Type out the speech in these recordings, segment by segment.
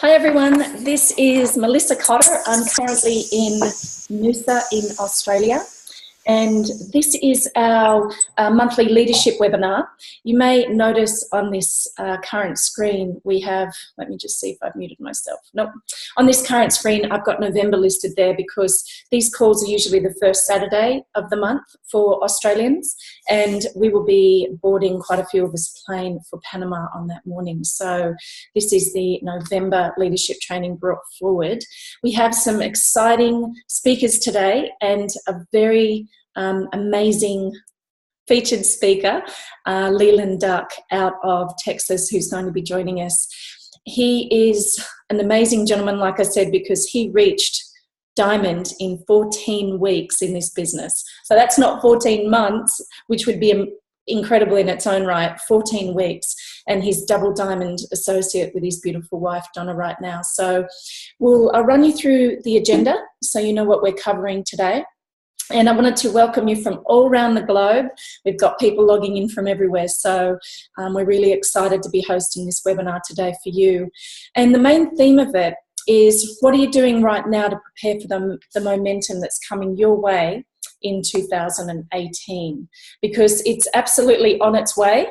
Hi everyone, this is Melissa Kotter. I'm currently in Noosa in Australia, and this is our monthly leadership webinar. You may notice on this current screen we have, let me just see if I've muted myself. Nope. On this current screen I've got November listed there because these calls are usually the first Saturday of the month for Australians, and we will be boarding quite a few of us plane for Panama on that morning. So this is the November leadership training brought forward. We have some exciting speakers today and a very amazing featured speaker, Leland Duyck out of Texas, who's going to be joining us. He is an amazing gentleman, like I said, because he reached Diamond in 14 weeks in this business. So that's not 14 months, which would be incredible in its own right, 14 weeks. And he's Double Diamond associate with his beautiful wife, Donna, right now. So I'll run you through the agenda so you know what we're covering today. And I wanted to welcome you from all around the globe. We've got people logging in from everywhere. So we're really excited to be hosting this webinar today for you. And the main theme of it is, what are you doing right now to prepare for the momentum that's coming your way in 2018? Because it's absolutely on its way,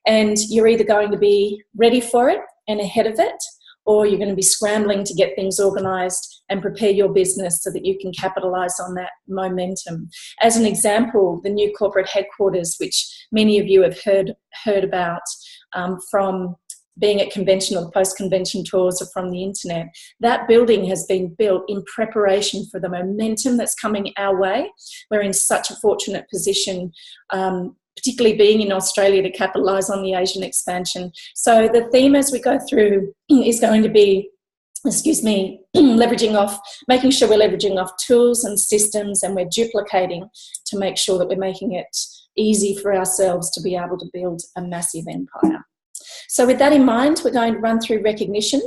and you're either going to be ready for it and ahead of it, or you're going to be scrambling to get things organised and prepare your business so that you can capitalise on that momentum. As an example, the new corporate headquarters, which many of you have heard about from being at convention or post-convention tours or from the internet, that building has been built in preparation for the momentum that's coming our way. We're in such a fortunate position, particularly being in Australia, to capitalise on the Asian expansion. So the theme as we go through is going to be, leveraging off, making sure we're leveraging off tools and systems, and we're duplicating to make sure that we're making it easy for ourselves to be able to build a massive empire. So with that in mind, we're going to run through recognition,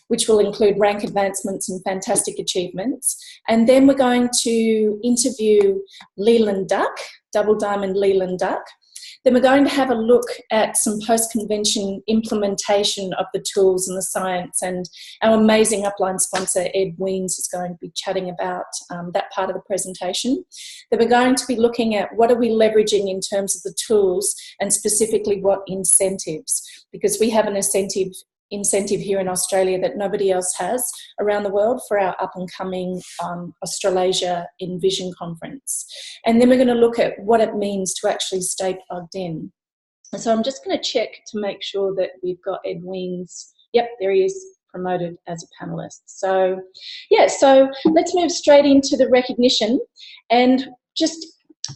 which will include rank advancements and fantastic achievements. And then we're going to interview Leland Duyck, Double Diamond Leland Duyck. Then we're going to have a look at some post-convention implementation of the tools and the science, and our amazing upline sponsor, Ed Weens, is going to be chatting about that part of the presentation. Then we're going to be looking at what are we leveraging in terms of the tools, and specifically what incentives, because we have an incentive here in Australia that nobody else has around the world for our up-and-coming Australasia Envision conference. And then we're going to look at what it means to actually stay plugged in. And so I'm just going to check to make sure that we've got Ed Weens. Yep, there he is, promoted as a panelist. So yeah, so let's move straight into the recognition and just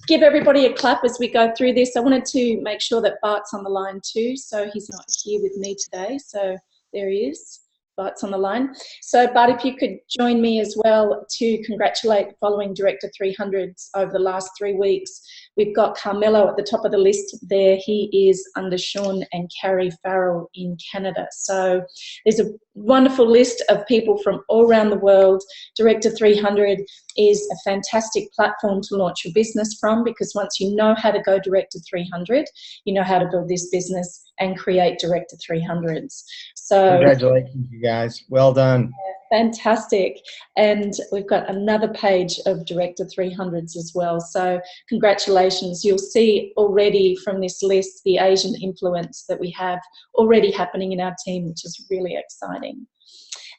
give everybody a clap as we go through this. I wanted to make sure that Bart's on the line too, so he's not here with me today. So there he is, Bart's on the line. So Bart, if you could join me as well to congratulate the following Director 300s over the last 3 weeks. We've got Carmelo at the top of the list there. He is under Sean and Carrie Farrell in Canada. So there's a wonderful list of people from all around the world. Director 300 is a fantastic platform to launch your business from, because once you know how to go Director 300, you know how to build this business and create Director 300s. So congratulations, you guys. Well done. Fantastic. And we've got another page of Director 300s as well. So congratulations. You'll see already from this list the Asian influence that we have already happening in our team, which is really exciting.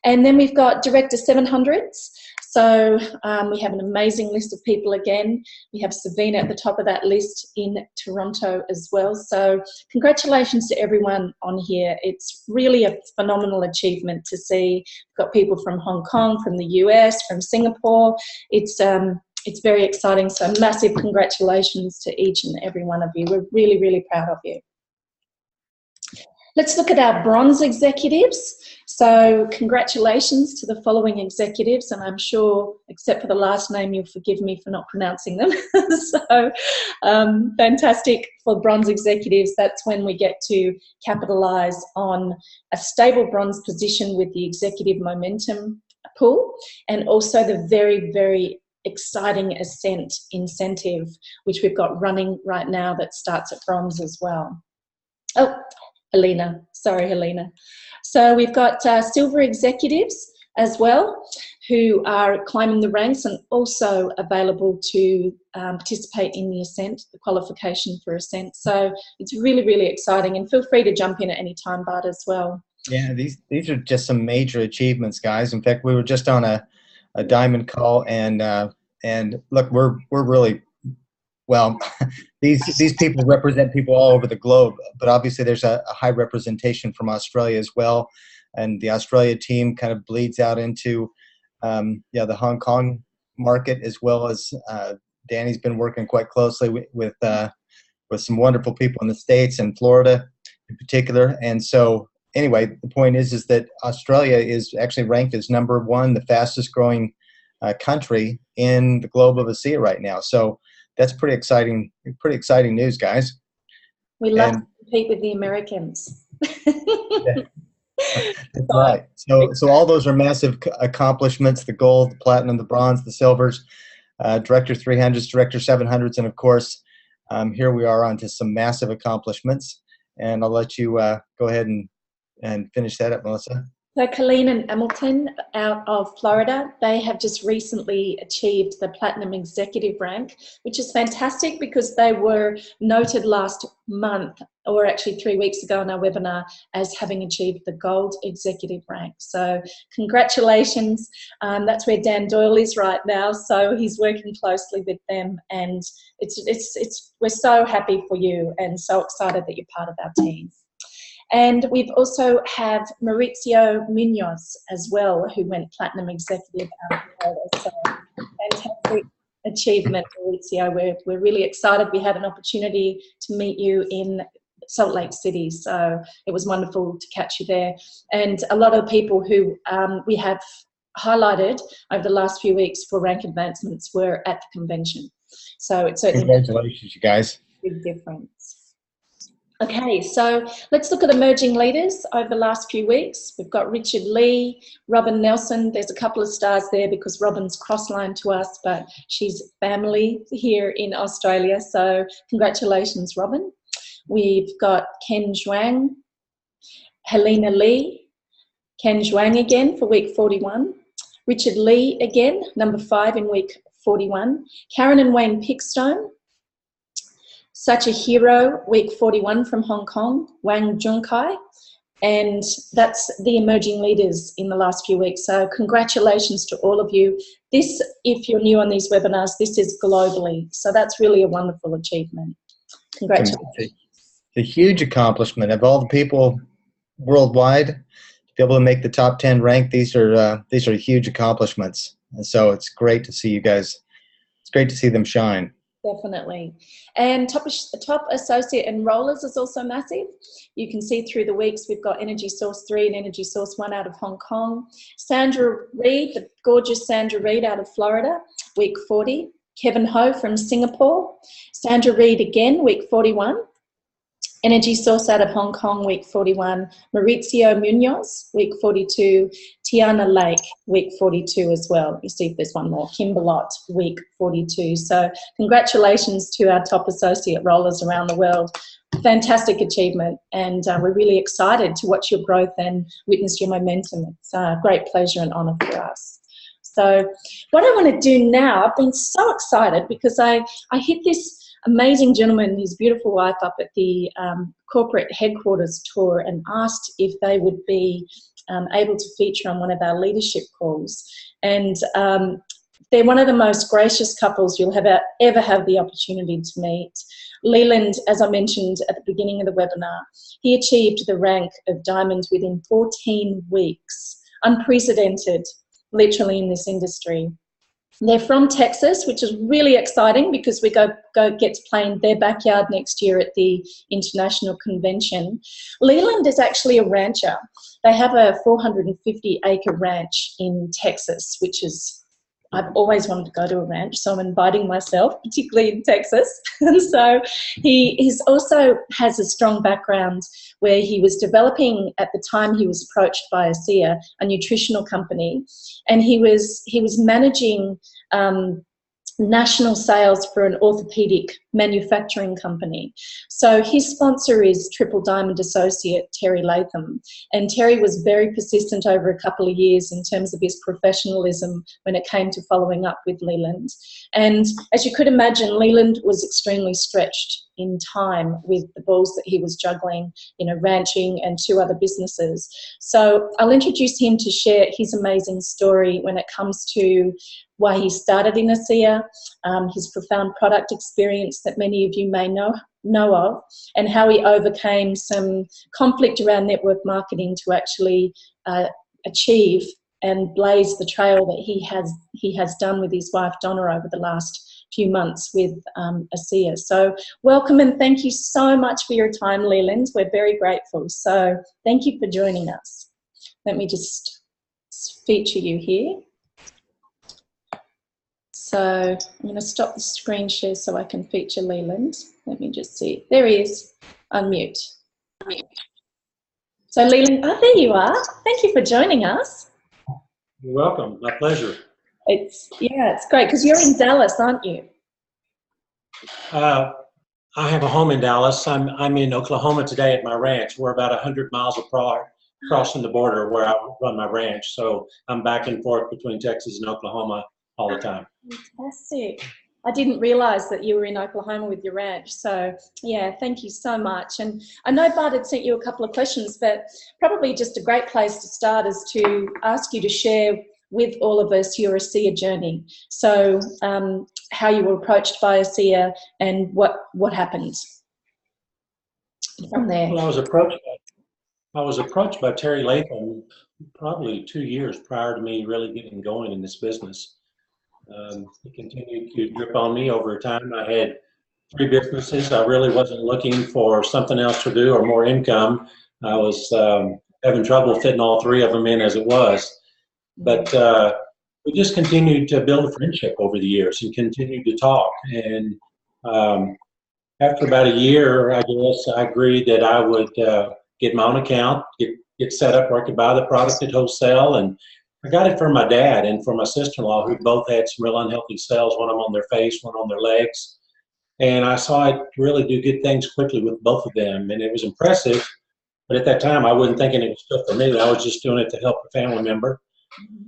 And then we've got Director 700s. So we have an amazing list of people again. We have Savina at the top of that list in Toronto as well. So congratulations to everyone on here. It's really a phenomenal achievement to see. We've got people from Hong Kong, from the US, from Singapore. It's very exciting. So massive congratulations to each and every one of you. We're really, really proud of you. Let's look at our bronze executives. So congratulations to the following executives, and I'm sure, except for the last name, you'll forgive me for not pronouncing them. So fantastic for bronze executives. That's when we get to capitalise on a stable bronze position with the executive momentum pool, and also the very, very exciting Ascent incentive, which we've got running right now that starts at bronze as well. Oh, Helena. Sorry, Helena. So we've got silver executives as well who are climbing the ranks and also available to participate in the Ascent, the qualification for Ascent. So it's really, really exciting, and feel free to jump in at any time, Bart, as well. Yeah, these are just some major achievements, guys. In fact, we were just on a diamond call, and look, we're really well. These people represent people all over the globe, but obviously there's a high representation from Australia as well, and the Australia team kind of bleeds out into the Hong Kong market, as well as Danny's been working quite closely with some wonderful people in the States and Florida in particular. And so anyway, the point is that Australia is actually ranked as #1, the fastest growing country in the globe of ASEA right now. So that's pretty exciting news, guys. We love to compete with the Americans. Yeah. That's right. So all those are massive accomplishments: the gold, the platinum, the bronze, the silvers, Director 300s, Director 700s, and of course, here we are on to some massive accomplishments. And I'll let you go ahead and finish that up, Melissa. So Colleen and Hamilton out of Florida, they have just recently achieved the Platinum Executive rank, which is fantastic because they were noted last month, or actually 3 weeks ago in our webinar, as having achieved the Gold Executive rank. So congratulations. That's where Dan Doyle is right now. So he's working closely with them, and we're so happy for you and so excited that you're part of our team. And we've also have Maurizio Munoz as well, who went Platinum Executive out of Florida. So fantastic achievement, Maurizio. We're really excited. We had an opportunity to meet you in Salt Lake City, so it was wonderful to catch you there. And a lot of people who we have highlighted over the last few weeks for rank advancements were at the convention. So it's certainly congratulations, you guys. A big difference. Okay, so let's look at emerging leaders over the last few weeks. We've got Richard Lee, Robin Nelson. There's a couple of stars there because Robin's cross-lined to us, but she's family here in Australia. So congratulations, Robin. We've got Ken Zhuang, Helena Lee, Ken Zhuang again for week 41. Richard Lee again, #5 in week 41. Karen and Wayne Pickstone. Such a Hero, week 41 from Hong Kong, Wang Junkai. And that's the emerging leaders in the last few weeks. So congratulations to all of you. This, if you're new on these webinars, this is globally. So that's really a wonderful achievement. Congratulations. It's a huge accomplishment. Of all the people worldwide to be able to make the top 10 rank, these are huge accomplishments. And so it's great to see you guys. It's great to see them shine. Definitely. And top associate enrollers is also massive. You can see through the weeks we've got Energy Source 3 and Energy Source 1 out of Hong Kong. Sandra Reid, the gorgeous Sandra Reid out of Florida, week 40. Kevin Ho from Singapore. Sandra Reid again, week 41. Energy Source out of Hong Kong, week 41. Maurizio Munoz, week 42. Tiana Lake, week 42 as well. You see if there's one more. Kimberlot, week 42. So congratulations to our top associate rollers around the world. Fantastic achievement, and we're really excited to watch your growth and witness your momentum. It's a great pleasure and honour for us. So what I want to do now, I've been so excited because I hit this amazing gentleman and his beautiful wife up at the corporate headquarters tour and asked if they would be able to feature on one of our leadership calls. And they're one of the most gracious couples you'll ever have the opportunity to meet. Leland, as I mentioned at the beginning of the webinar, he achieved the rank of Diamond within 14 weeks. Unprecedented, literally, in this industry. They're from Texas, which is really exciting because we go get to play in their backyard next year at the International Convention. Leland is actually a rancher. They have a 450-acre ranch in Texas, which is, I've always wanted to go to a ranch, so I'm inviting myself, particularly in Texas. And so he also has a strong background where he was developing, at the time he was approached by ASEA, a nutritional company, and he was managing national sales for an orthopedic manufacturing company. So his sponsor is Triple Diamond associate Terry Latham, and Terry was very persistent over a couple of years in terms of his professionalism when it came to following up with Leland. And as you could imagine, Leland was extremely stretched in time with the balls that he was juggling, you know, ranching and 2 other businesses. So I'll introduce him to share his amazing story when it comes to why he started in ASEA, his profound product experience that many of you may know of, and how he overcame some conflict around network marketing to actually achieve and blaze the trail that he has done with his wife Donna over the last few months with ASEA. So welcome and thank you so much for your time, Leland. We're very grateful. So thank you for joining us. Let me just feature you here. So I'm going to stop the screen share so I can feature Leland. Let me just see. There he is. Unmute. So Leland, oh, there you are. Thank you for joining us. You're welcome. My pleasure. It's great because you're in Dallas, aren't you? I have a home in Dallas. I'm in Oklahoma today at my ranch. We're about 100 miles apart, crossing the border where I run my ranch. So I'm back and forth between Texas and Oklahoma all the time. Fantastic. I didn't realize that you were in Oklahoma with your ranch. So yeah, thank you so much. And I know Bart had sent you a couple of questions, but probably just a great place to start is to ask you to share with all of us your ASEA journey. So how you were approached by ASEA and what happened from there. Well, I was approached by Terry Latham probably 2 years prior to me really getting going in this business. He continued to drip on me over time. I had 3 businesses. I really wasn't looking for something else to do or more income. I was having trouble fitting all 3 of them in as it was. But we just continued to build a friendship over the years and continued to talk. And after about a year, I guess, I agreed that I would get my own account, get set up where I could buy the product at wholesale. And I got it from my dad and from my sister-in-law, who both had some real unhealthy cells, one of them on their face, one on their legs. And I saw it really do good things quickly with both of them. And it was impressive. But at that time, I wasn't thinking it was still for me. I was just doing it to help a family member.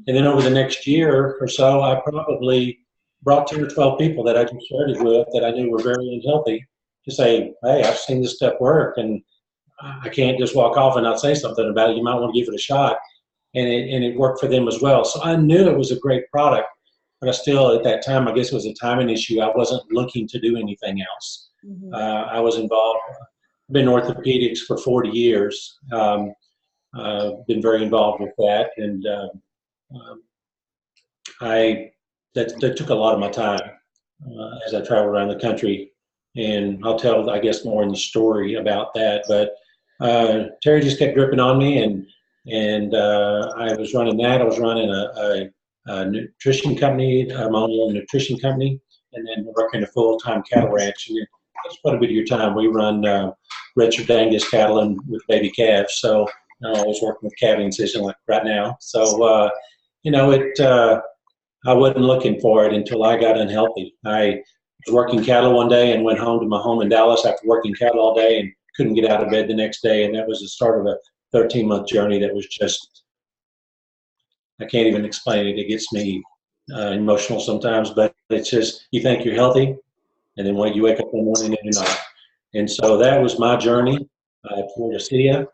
And then over the next year or so, I probably brought 10 or 12 people that I just started with that I knew were very unhealthy to say, hey, I've seen this stuff work, and I can't just walk off and not say something about it. You might want to give it a shot. And it worked for them as well. So I knew it was a great product, but I still, at that time, I guess it was a timing issue. I wasn't looking to do anything else. I was involved. I've been in orthopedics for 40 years. Been very involved with that, and that took a lot of my time as I traveled around the country. And I'll tell, I guess, more in the story about that. But Terry just kept dripping on me, and I was running that. I was running a nutrition company, my own nutrition company, and then working a full-time cattle ranch. And that's quite a bit of your time. We run Richard Angus cattle and with baby calves. So I was working with calving incision like right now. So I wasn't looking for it until I got unhealthy. I was working cattle one day and went home to my home in Dallas after working cattle all day and couldn't get out of bed the next day. And that was the start of a 13-month journey that was just, I can't even explain it. It gets me emotional sometimes, but it's just, you think you're healthy, and then when you wake up in the morning and you're not. And so that was my journey toward ASEA.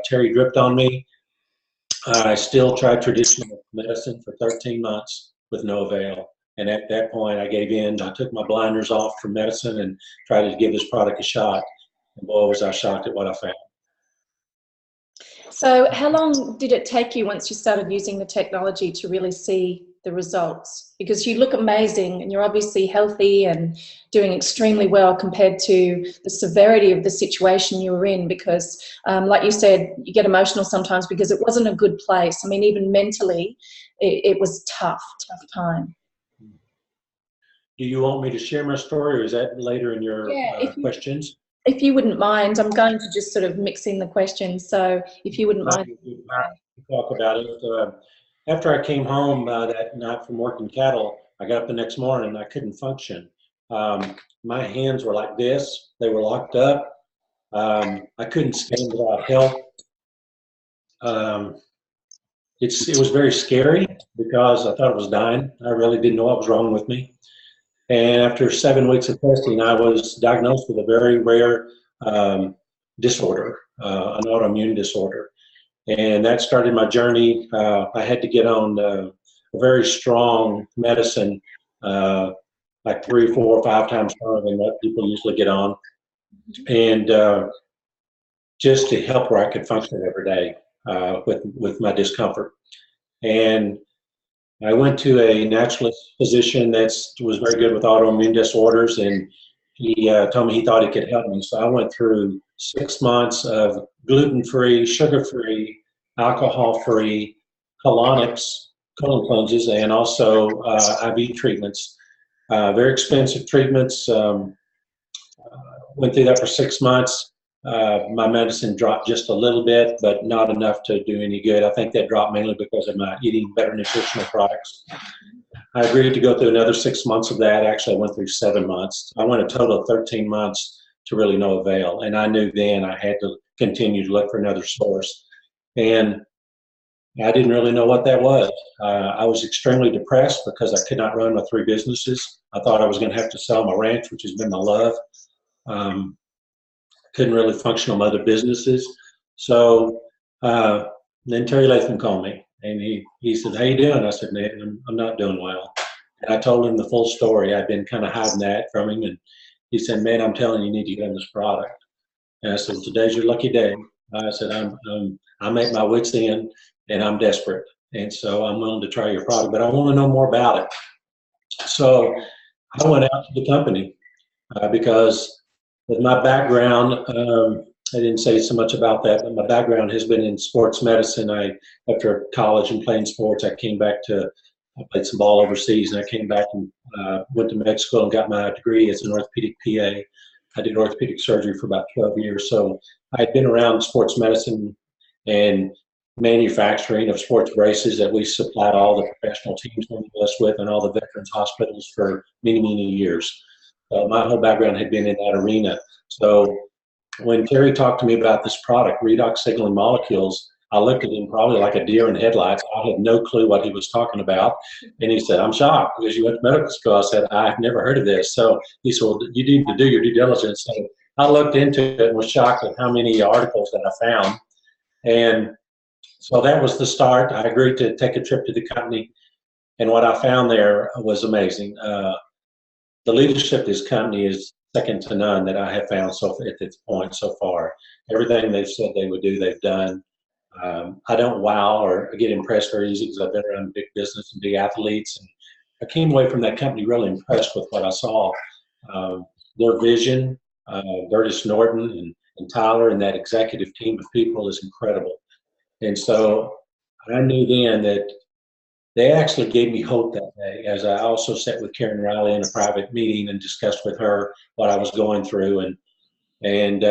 Terry dripped on me. I still tried traditional medicine for 13 months with no avail. And at that point, I gave in. I took my blinders off from medicine and tried to give this product a shot. And boy, was I shocked at what I found. So how long did it take you once you started using the technology to really see the results? Because you look amazing and you're obviously healthy and doing extremely well compared to the severity of the situation you were in, because like you said, you get emotional sometimes because it wasn't a good place. I mean, even mentally, it was tough time. Do you want me to share my story, or is that later in your questions? If you wouldn't mind, I'm going to just sort of mix in the questions. So if you wouldn't mind. Talk about it. After I came home that night from working cattle, I got up the next morning and I couldn't function. My hands were like this. They were locked up. I couldn't stand without help. It was very scary because I thought it was dying. I really didn't know what was wrong with me. And after 7 weeks of testing, I was diagnosed with a very rare disorder, an autoimmune disorder. And that started my journey. I had to get on a very strong medicine, like 3, 4, 5 times stronger than what people usually get on. And just to help where I could function every day with my discomfort. And I went to a naturalist physician that was very good with autoimmune disorders, and he told me he thought he could help me. So I went through 6 months of gluten-free, sugar-free, alcohol-free colonics, colon cleanses, and also IV treatments. Very expensive treatments. Went through that for 6 months. My medicine dropped just a little bit, but not enough to do any good. I think that dropped mainly because of my eating better nutritional products. I agreed to go through another 6 months of that. Actually, I went through 7 months. I went a total of 13 months to really no avail. And I knew then I had to continue to look for another source. And I didn't really know what that was. I was extremely depressed because I could not run my 3 businesses. I thought I was going to have to sell my ranch, which has been my love. Couldn't really function on other businesses. So then Terry Latham called me, and he said, "How you doing?" I said, "Man, I'm not doing well." And I told him the full story. I'd been kind of hiding that from him, and he said, "Man, I'm telling you, you need to get on this product." And I said, "Well, today's your lucky day." I said, I'm at my wit's end, and I'm desperate, and so I'm willing to try your product, but I want to know more about it. So I went out to the company because with my background, I didn't say so much about that, but my background has been in sports medicine. After college and playing sports, I played some ball overseas, and I came back and went to med school and got my degree as an orthopedic PA. I did orthopedic surgery for about 12 years. So I had been around sports medicine and manufacturing of sports braces that we supplied all the professional teams in the US with and all the veterans hospitals for many, many years. My whole background had been in that arena. So when Terry talked to me about this product, redox signaling molecules, I looked at him probably like a deer in headlights. I had no clue what he was talking about. And he said, "I'm shocked because you went to medical school." I said, "I've never heard of this." So he said, "Well, you need to do your due diligence." So I looked into it and was shocked at how many articles that I found. And so that was the start. I agreed to take a trip to the company. And what I found there was amazing. The leadership of this company is second to none that I have found at this point so far. Everything they've said they would do, they've done. I don't wow or get impressed very easy because I've been around big business and big athletes. And I came away from that company really impressed with what I saw. Their vision, Curtis Norton and Tyler and that executive team of people is incredible. And so I knew then that they actually gave me hope that day, as I also sat with Karen Riley in a private meeting and discussed with her what I was going through. And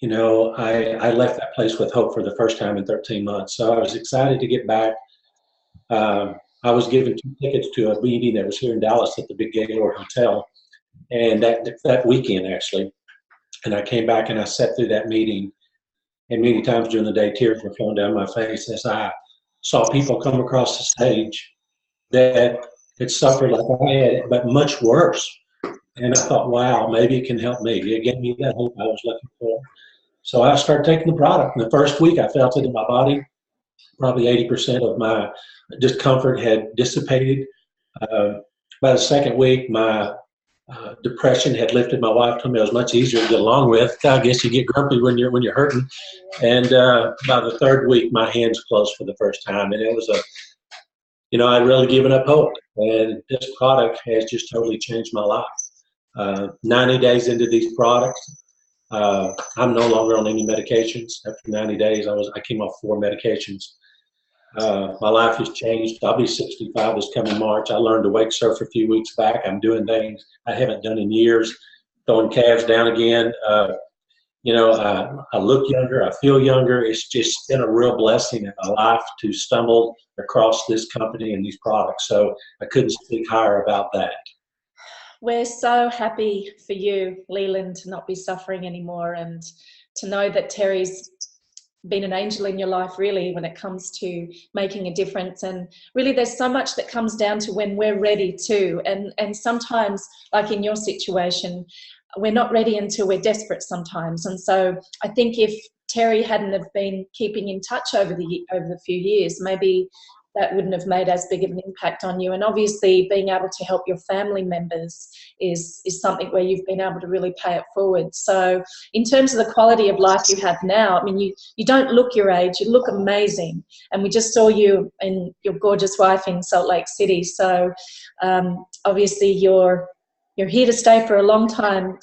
you know, I left that place with hope for the first time in 13 months. So I was excited to get back. I was given 2 tickets to a meeting that was here in Dallas at the Big Gaylord Hotel, and that weekend actually. And I came back and I sat through that meeting, and many times during the day, tears were flowing down my face as I saw people come across the stage that had suffered like I had, but much worse. And I thought, wow, maybe it can help me. It gave me that hope I was looking for. So I started taking the product. And the first week I felt it in my body. Probably 80% of my discomfort had dissipated. By the second week, my depression had lifted. My wife told me it was much easier to get along with. I guess you get grumpy when you're hurting. And by the third week, my hands closed for the first time, and it was I'd really given up hope. And this product has just totally changed my life. 90 days into these products, I'm no longer on any medications. After 90 days, I came off 4 medications. My life has changed. I'll be 65 this coming March. I learned to wake surf a few weeks back. I'm doing things I haven't done in years, throwing calves down again. I look younger. I feel younger. It's just been a real blessing in my life to stumble across this company and these products. So I couldn't speak higher about that. We're so happy for you, Leland, to not be suffering anymore, and to know that Terry's been an angel in your life, really, when it comes to making a difference. And really, there's so much that comes down to when we're ready too. And sometimes, like in your situation, we're not ready until we're desperate sometimes. And so I think if Terry hadn't have been keeping in touch over the few years, maybe that wouldn't have made as big of an impact on you. And obviously being able to help your family members is something where you've been able to really pay it forward. So in terms of the quality of life you have now, I mean, you don't look your age, you look amazing. And we just saw you and your gorgeous wife in Salt Lake City. So obviously you're here to stay for a long time,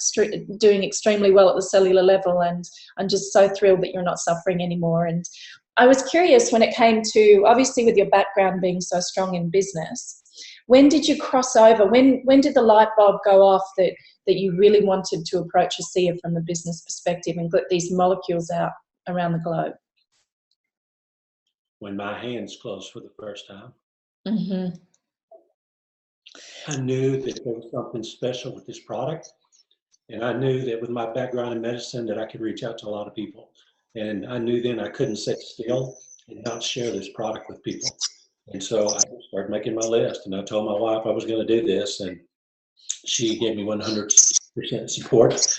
doing extremely well at the cellular level, and I'm just so thrilled that you're not suffering anymore. And I was curious when it came to, obviously with your background being so strong in business, when did you cross over? When did the light bulb go off that you really wanted to approach ASEA from the business perspective and get these molecules out around the globe? When my hands closed for the first time. Mm-hmm. I knew that there was something special with this product, and I knew that with my background in medicine that I could reach out to a lot of people. And I knew then I couldn't sit still and not share this product with people. And so I started making my list, and I told my wife I was going to do this, and she gave me 100% support.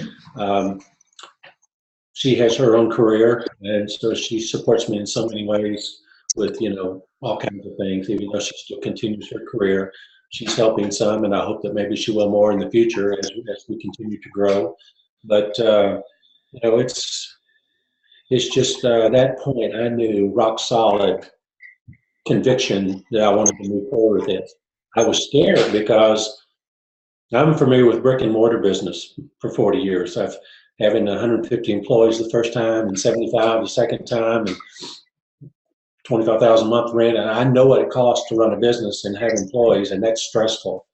She has her own career, and so she supports me in so many ways with, all kinds of things, even though she still continues her career. She's helping some, and I hope that maybe she will more in the future as we continue to grow. But, it's just that point I knew rock solid conviction that I wanted to move forward with it. I was scared because I'm familiar with brick and mortar business for 40 years. I've having 150 employees the first time and 75 the second time and 25,000 a month rent. And I know what it costs to run a business and have employees, and that's stressful.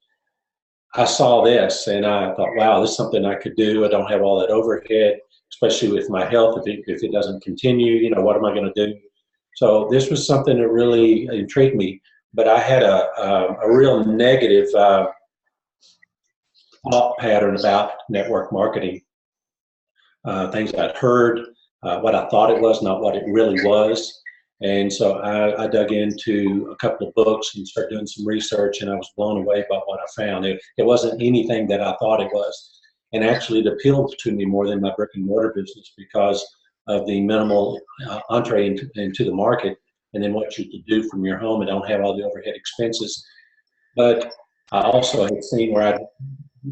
I saw this and I thought, wow, this is something I could do. I don't have all that overhead, especially with my health. If it doesn't continue, what am I going to do? So this was something that really intrigued me. But I had a real negative thought pattern about network marketing. Things I'd heard, what I thought it was, not what it really was. And so I dug into a couple of books and started doing some research, and I was blown away by what I found. It wasn't anything that I thought it was. And actually it appealed to me more than my brick and mortar business because of the minimal entree into the market, and then what you could do from your home and don't have all the overhead expenses. But I also had seen where I'd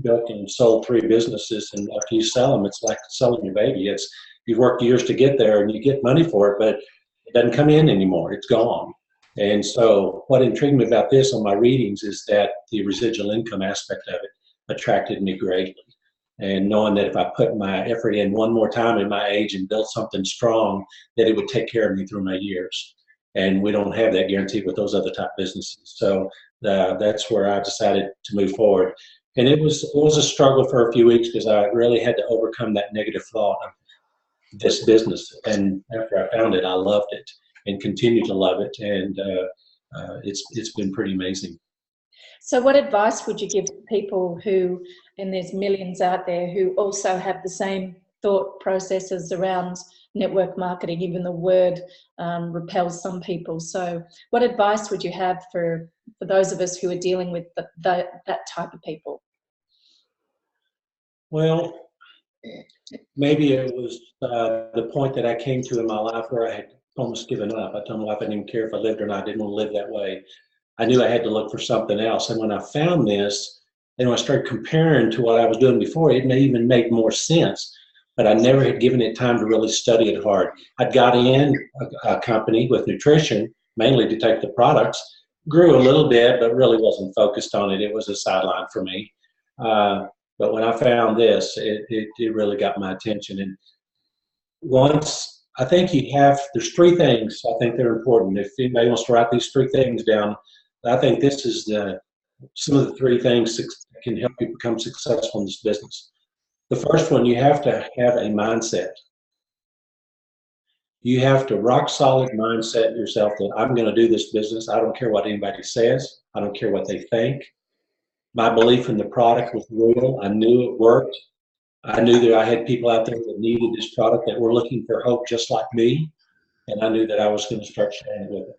built and sold 3 businesses, and after you sell them, it's like selling your baby. You've worked years to get there and you get money for it, but it doesn't come in anymore. It's gone. And so what intrigued me about this on my readings is that the residual income aspect of it attracted me greatly. And knowing that if I put my effort in one more time at my age and built something strong, that it would take care of me through my years. And we don't have that guarantee with those other type businesses. So that's where I decided to move forward. And it was a struggle for a few weeks because I really had to overcome that negative thought of this business. And after I found it, I loved it and continue to love it. And it's been pretty amazing. So what advice would you give people who, and there's millions out there, who also have the same thought processes around network marketing? Even the word repels some people. So what advice would you have for those of us who are dealing with that type of people? Well, maybe it was the point that I came to in my life where I had almost given up. I told my wife I didn't even care if I lived or not. I didn't want to live that way. I knew I had to look for something else. And when I found this, and when I started comparing to what I was doing before, it may even make more sense. But I never had given it time to really study it hard. I'd got in a company with nutrition, mainly to take the products, grew a little bit, but really wasn't focused on it. It was a sideline for me. But when I found this, it really got my attention. And once, I think there's 3 things I think that are important. If anybody wants to write these 3 things down, I think this is some of the 3 things that can help you become successful in this business. The first one, you have to have a mindset. You have to rock solid mindset yourself that I'm going to do this business. I don't care what anybody says. I don't care what they think. My belief in the product was real. I knew it worked. I knew that I had people out there that needed this product, that were looking for hope just like me, and I knew that I was going to start sharing with them.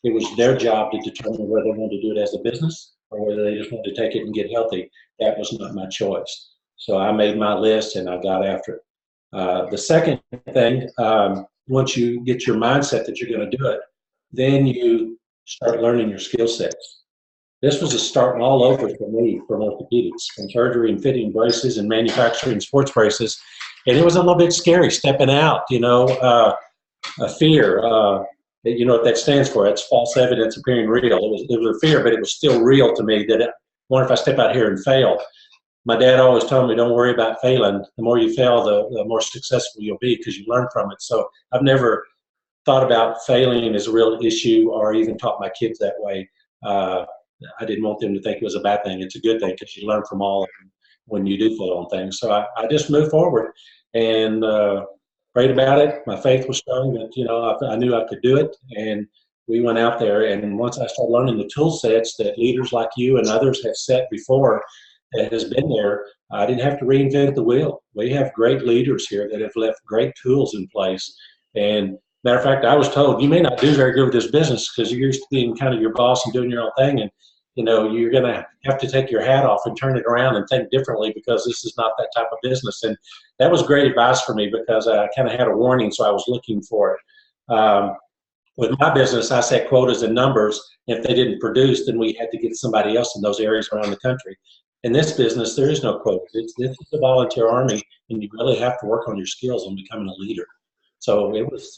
It was their job to determine whether they wanted to do it as a business or whether they just wanted to take it and get healthy. That was not my choice. So I made my list and I got after it. The second thing, once you get your mindset that you're going to do it, then you start learning your skill sets. This was a starting all over for me from orthopedics, from surgery and fitting braces and manufacturing sports braces. And it was a little bit scary stepping out, you know, a fear. You know what that stands for? It's false evidence appearing real. It was a fear, but it was still real to me that I wonder if I step out here and fail. My dad always told me, don't worry about failing. The more you fail, the more successful you'll be because you learn from it. So I've never thought about failing as a real issue or even taught my kids that way. I didn't want them to think it was a bad thing. It's a good thing because you learn from all of them when you do fail on things. So I just moved forward and prayed about it. My faith was strong that, you know, I knew I could do it. And we went out there. And once I started learning the tool sets that leaders like you and others have set before, that has been there, I didn't have to reinvent the wheel. We have great leaders here that have left great tools in place. And matter of fact, I was told, you may not do very good with this business because you're used to being kind of your boss and doing your own thing. And, you know, you're going to have to take your hat off and turn it around and think differently because this is not that type of business. And that was great advice for me because I kind of had a warning, so I was looking for it. With my business, I set quotas and numbers. If they didn't produce, then we had to get somebody else in those areas around the country. In this business, there is no quotas. This is a volunteer army, and you really have to work on your skills on becoming a leader. So it was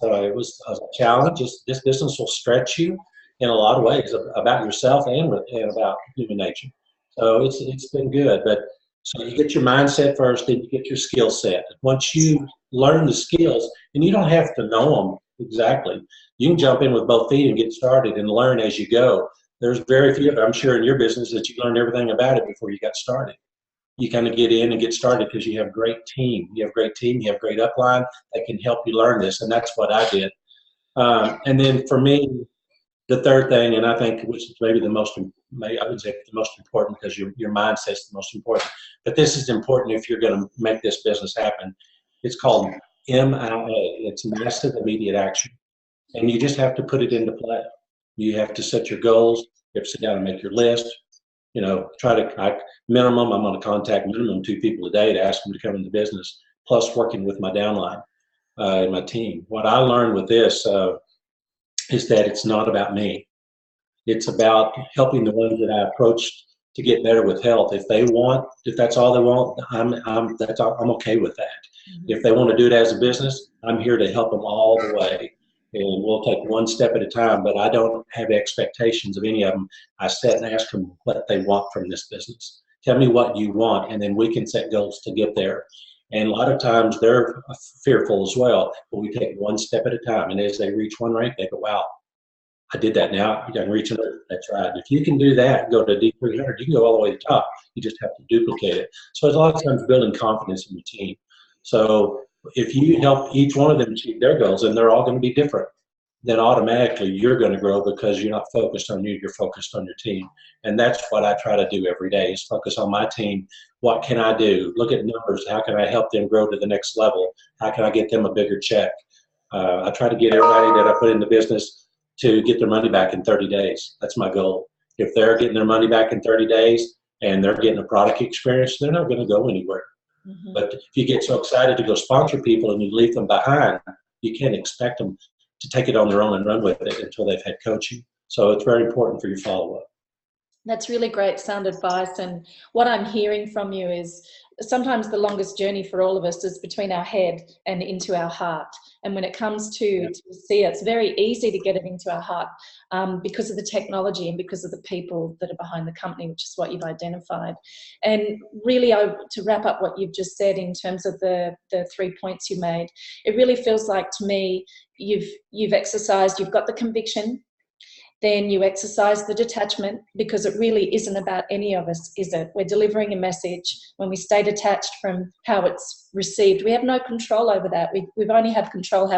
a challenge. This business will stretch you in a lot of ways about yourself and about human nature. So it's been good. But so you get your mindset first, then you get your skill set. Once you learn the skills, and you don't have to know them exactly, you can jump in with both feet and get started and learn as you go. There's very few, I'm sure in your business, that you learned everything about it before you got started. You kind of get in and get started because you have a great team. You have a great team, you have a great upline that can help you learn this, and that's what I did. And then for me, the third thing, and I think which is maybe I would say the most important because your mindset is the most important, but this is important if you're going to make this business happen. It's called MIA. It's massive immediate action. And you just have to put it into play. You have to set your goals. You have to sit down and make your list. You know, minimum, I'm going to contact minimum 2 people a day to ask them to come into business, plus working with my downline and my team. What I learned with this is that it's not about me. It's about helping the ones that I approached to get better with health. If that's all they want, I'm okay with that. Mm-hmm. If they want to do it as a business, I'm here to help them all the way. And we'll take one step at a time, but I don't have expectations of any of them. I sit and ask them what they want from this business. Tell me what you want, and then we can set goals to get there. And a lot of times they're fearful as well, but we take one step at a time. And as they reach one rank, they go, wow, I did that now. You can reach another. That's right. If you can do that, go to D300, you can go all the way to the top. You just have to duplicate it. So it's a lot of times building confidence in your team. So if you help each one of them achieve their goals, and they're all going to be different, then automatically you're going to grow because you're not focused on you, you're focused on your team. And that's what I try to do every day is focus on my team. What can I do? Look at numbers. How can I help them grow to the next level? How can I get them a bigger check? I try to get everybody that I put in the business to get their money back in 30 days. That's my goal. If they're getting their money back in 30 days and they're getting a product experience, they're not going to go anywhere. Mm-hmm. But if you get so excited to go sponsor people and you leave them behind, you can't expect them to take it on their own and run with it until they've had coaching. So it's very important for your follow-up. That's really great sound advice. And what I'm hearing from you is sometimes the longest journey for all of us is between our head and into our heart. And when it comes to ASEA, it's very easy to get it into our heart because of the technology and because of the people that are behind the company, which is what you've identified. And really, to wrap up what you've just said in terms of the 3 points you made, it really feels like to me you've exercised, you've got the conviction, then you exercise the detachment, because it really isn't about any of us, is it? We're delivering a message. When we stay detached from how it's received, we have no control over that. We've only have control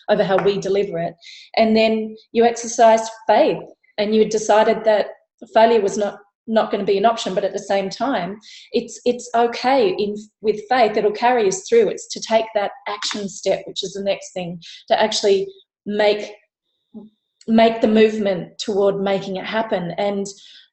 over how we deliver it. And then you exercise faith, and you decided that failure was not not going to be an option, but at the same time, it's okay with faith. It'll carry us through. It's to take that action step, which is the next thing, to actually make the movement toward making it happen. And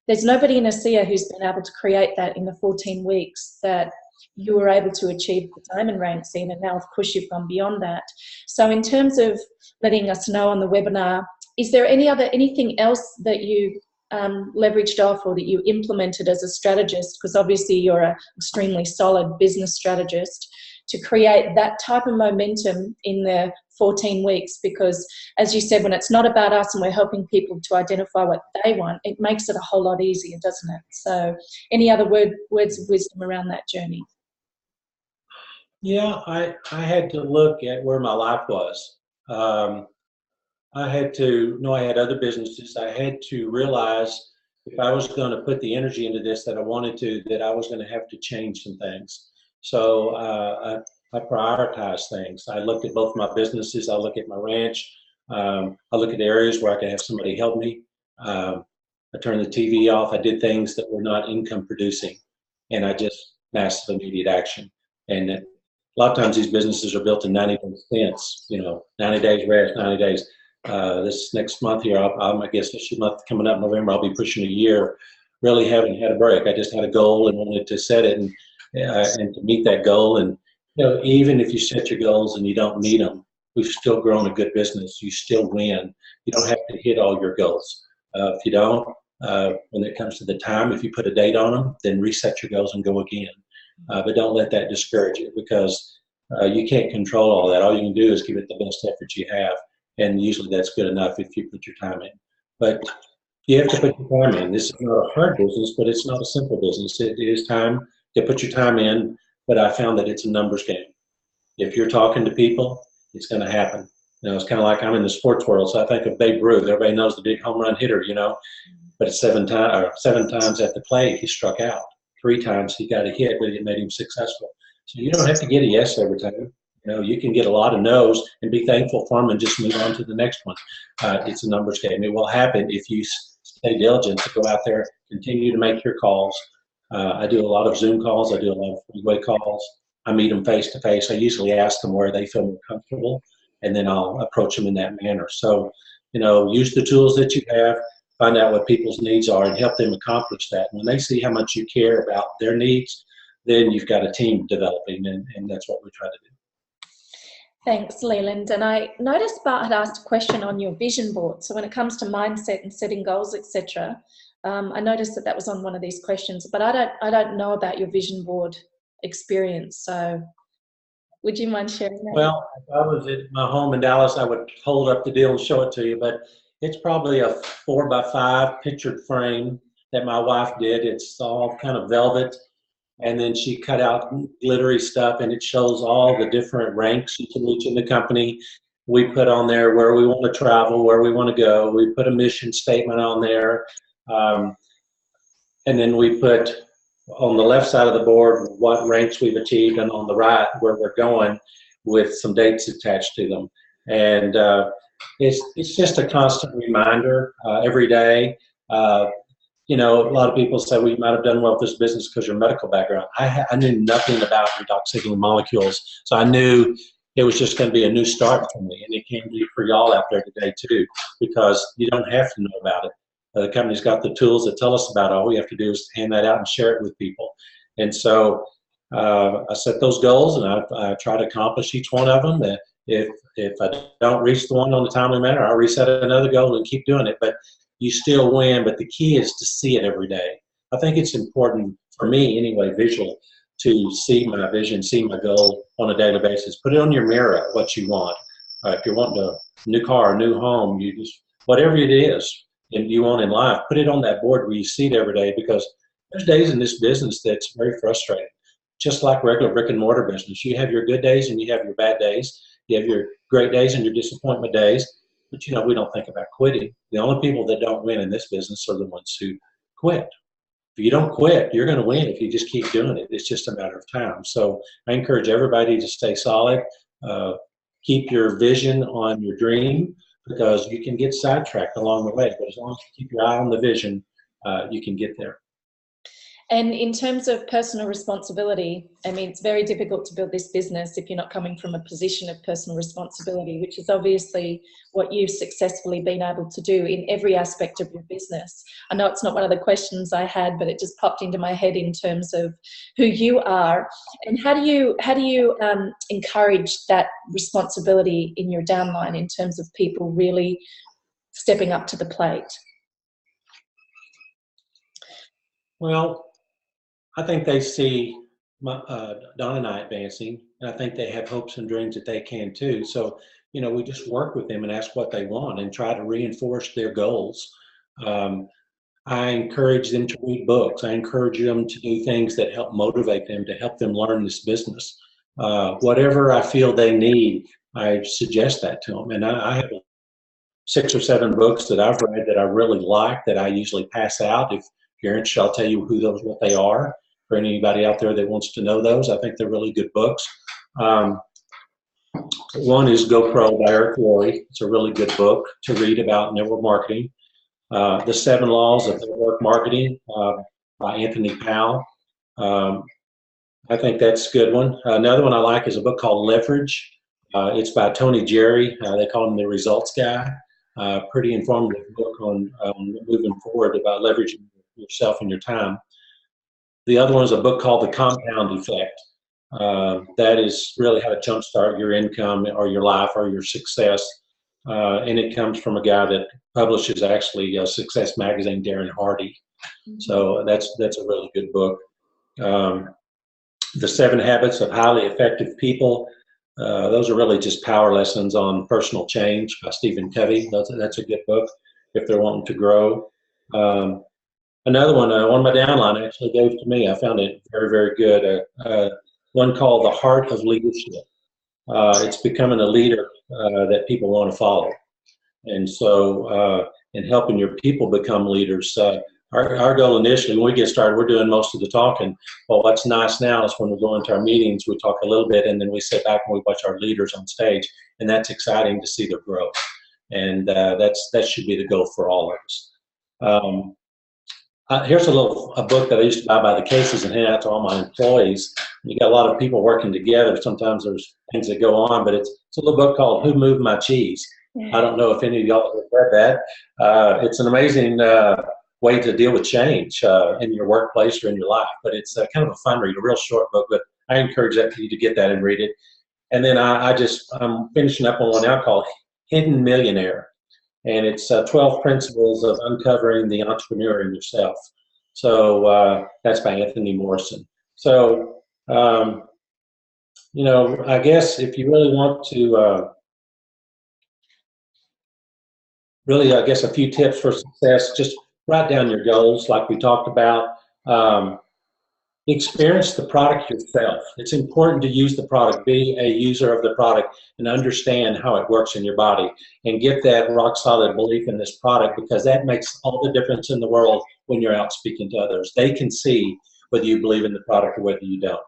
there's nobody in ASEA who's been able to create that in the 14 weeks that you were able to achieve the diamond ranks in, and now of course you've gone beyond that. So in terms of letting us know on the webinar, is there anything else that you leveraged off or that you implemented as a strategist, because obviously you're an extremely solid business strategist, to create that type of momentum in the 14 weeks? Because as you said, when it's not about us and we're helping people to identify what they want, it makes it a whole lot easier, doesn't it? So any other words of wisdom around that journey? Yeah, I had to look at where my life was. I had to know I had other businesses. I had to realize if I was going to put the energy into this that I wanted to, that I was going to have to change some things. So I prioritized things. I looked at both my businesses. I look at my ranch. I look at areas where I could have somebody help me. I turned the TV off. I did things that were not income producing, and I just massive immediate action. And a lot of times these businesses are built in 90 stints, 90 days rest, 90 days. This next month here, I guess this month coming up November, I'll be pushing a year. Really haven't had a break. I just had a goal and wanted to set it and to meet that goal. And even if you set your goals and you don't meet them, we've still grown a good business. You still win. You don't have to hit all your goals. If you don't, when it comes to the time, if you put a date on them, then reset your goals and go again. But don't let that discourage you, because you can't control all that. All you can do is give it the best effort you have. And usually that's good enough if you put your time in. But you have to put your time in. This is not a hard business, but it's not a simple business. It is time to put your time in, but I found that it's a numbers game. If you're talking to people, it's going to happen. It's kind of like I'm in the sports world, so I think of Babe Ruth. Everybody knows the big home run hitter, but it's seven times at the plate he struck out. 3 times he got a hit, but it made him successful. So you don't have to get a yes every time. You can get a lot of no's and be thankful for them and just move on to the next one. It's a numbers game. It will happen if you stay diligent to go out there, continue to make your calls. I do a lot of Zoom calls. I do a lot of three-way calls. I meet them face to face. I usually ask them where they feel more comfortable, and then I'll approach them in that manner. So, use the tools that you have, find out what people's needs are, and help them accomplish that. When they see how much you care about their needs, then you've got a team developing, and that's what we try to do. Thanks, Leland. And I noticed Bart had asked a question on your vision board. So when it comes to mindset and setting goals, etc., I noticed that was on one of these questions. But I don't know about your vision board experience. So would you mind sharing that? Well, if I was at my home in Dallas, I would hold up the deal and show it to you. But it's probably a 4x5 pictured frame that my wife did. It's all kind of velvet. And then she cut out glittery stuff, and it shows all the different ranks you can reach in the company. We put on there where we want to travel, where we want to go. We put a mission statement on there. And then we put on the left side of the board what ranks we've achieved, and on the right where we're going, with some dates attached to them. And it's just a constant reminder every day. A lot of people say, well, you might have done well with this business because of your medical background. I knew nothing about redox signaling molecules, so I knew it was just going to be a new start for me, and it can be for y'all out there today too, because you don't have to know about it. The company's got the tools that tell us about it. All we have to do is hand that out and share it with people. And so I set those goals, and I try to accomplish each one of them. If I don't reach the one on the timely manner, I'll reset another goal and keep doing it. But you still win, but the key is to see it every day. I think it's important, for me anyway, visual, to see my vision, see my goal on a daily basis. Put it on your mirror, what you want. If you're wanting a new car, a new home, whatever it is you want in life, put it on that board where you see it every day, because there's days in this business that's very frustrating. Just like regular brick and mortar business, you have your good days and you have your bad days. You have your great days and your disappointment days. But we don't think about quitting. The only people that don't win in this business are the ones who quit. If you don't quit, you're going to win if you just keep doing it. It's just a matter of time. So I encourage everybody to stay solid. Keep your vision on your dream, because you can get sidetracked along the way. But as long as you keep your eye on the vision, you can get there. And in terms of personal responsibility, I mean, it's very difficult to build this business if you're not coming from a position of personal responsibility, which is obviously what you've successfully been able to do in every aspect of your business. I know it's not one of the questions I had, but it just popped into my head in terms of who you are. And how do you encourage that responsibility in your downline in terms of people really stepping up to the plate? Well, I think they see Don and I advancing, and I think they have hopes and dreams that they can too. So, you know, we just work with them and ask what they want and try to reinforce their goals. I encourage them to read books. I encourage them to do things that help motivate them, to help them learn this business. Whatever I feel they need, I suggest that to them. And I have 6 or 7 books that I've read that I really like that I usually pass out. If you're interested, I'll tell you what they are. For anybody out there that wants to know those, I think they're really good books. One is GoPro by Eric Worre. It's a really good book to read about network marketing. The 7 Laws of Network Marketing by Anthony Powell. I think that's a good one. Another one I like is a book called Leverage. It's by Tony Jerry. They call him the results guy. Pretty informative book on moving forward about leveraging yourself and your time. The other one is a book called The Compound Effect. That is really how to jumpstart your income or your life or your success. And it comes from a guy that publishes actually Success Magazine, Darren Hardy. So that's a really good book. The 7 Habits of Highly Effective People. Those are really just power lessons on personal change by Stephen Covey. That's a good book if they're wanting to grow. Another one of my downline actually gave to me. I found it very, very good. One called The Heart of Leadership. It's becoming a leader that people want to follow. And so in helping your people become leaders, our goal initially, when we get started, we're doing most of the talking. Well, what's nice now is when we go into our meetings, we talk a little bit, and then we sit back and we watch our leaders on stage, and that's exciting to see their growth. And that should be the goal for all of us. Here's a book that I used to buy by the cases and hand out to all my employees. You got a lot of people working together. Sometimes there's things that go on, but it's a little book called Who Moved My Cheese? I don't know if any of y'all have read that. It's an amazing way to deal with change in your workplace or in your life, but it's kind of a fun read, a real short book, but I encourage you to get that and read it. And then I'm finishing up on one now called Hidden Millionaire. And it's 12 principles of uncovering the entrepreneur in yourself. So that's by Anthony Morrison. So, you know, I guess if you really want to, a few tips for success, just write down your goals like we talked about. Experience the product yourself. It's important to use the product, be a user of the product, and understand how it works in your body, and get that rock solid belief in this product, because that makes all the difference in the world when you're out speaking to others. They can see whether you believe in the product or whether you don't.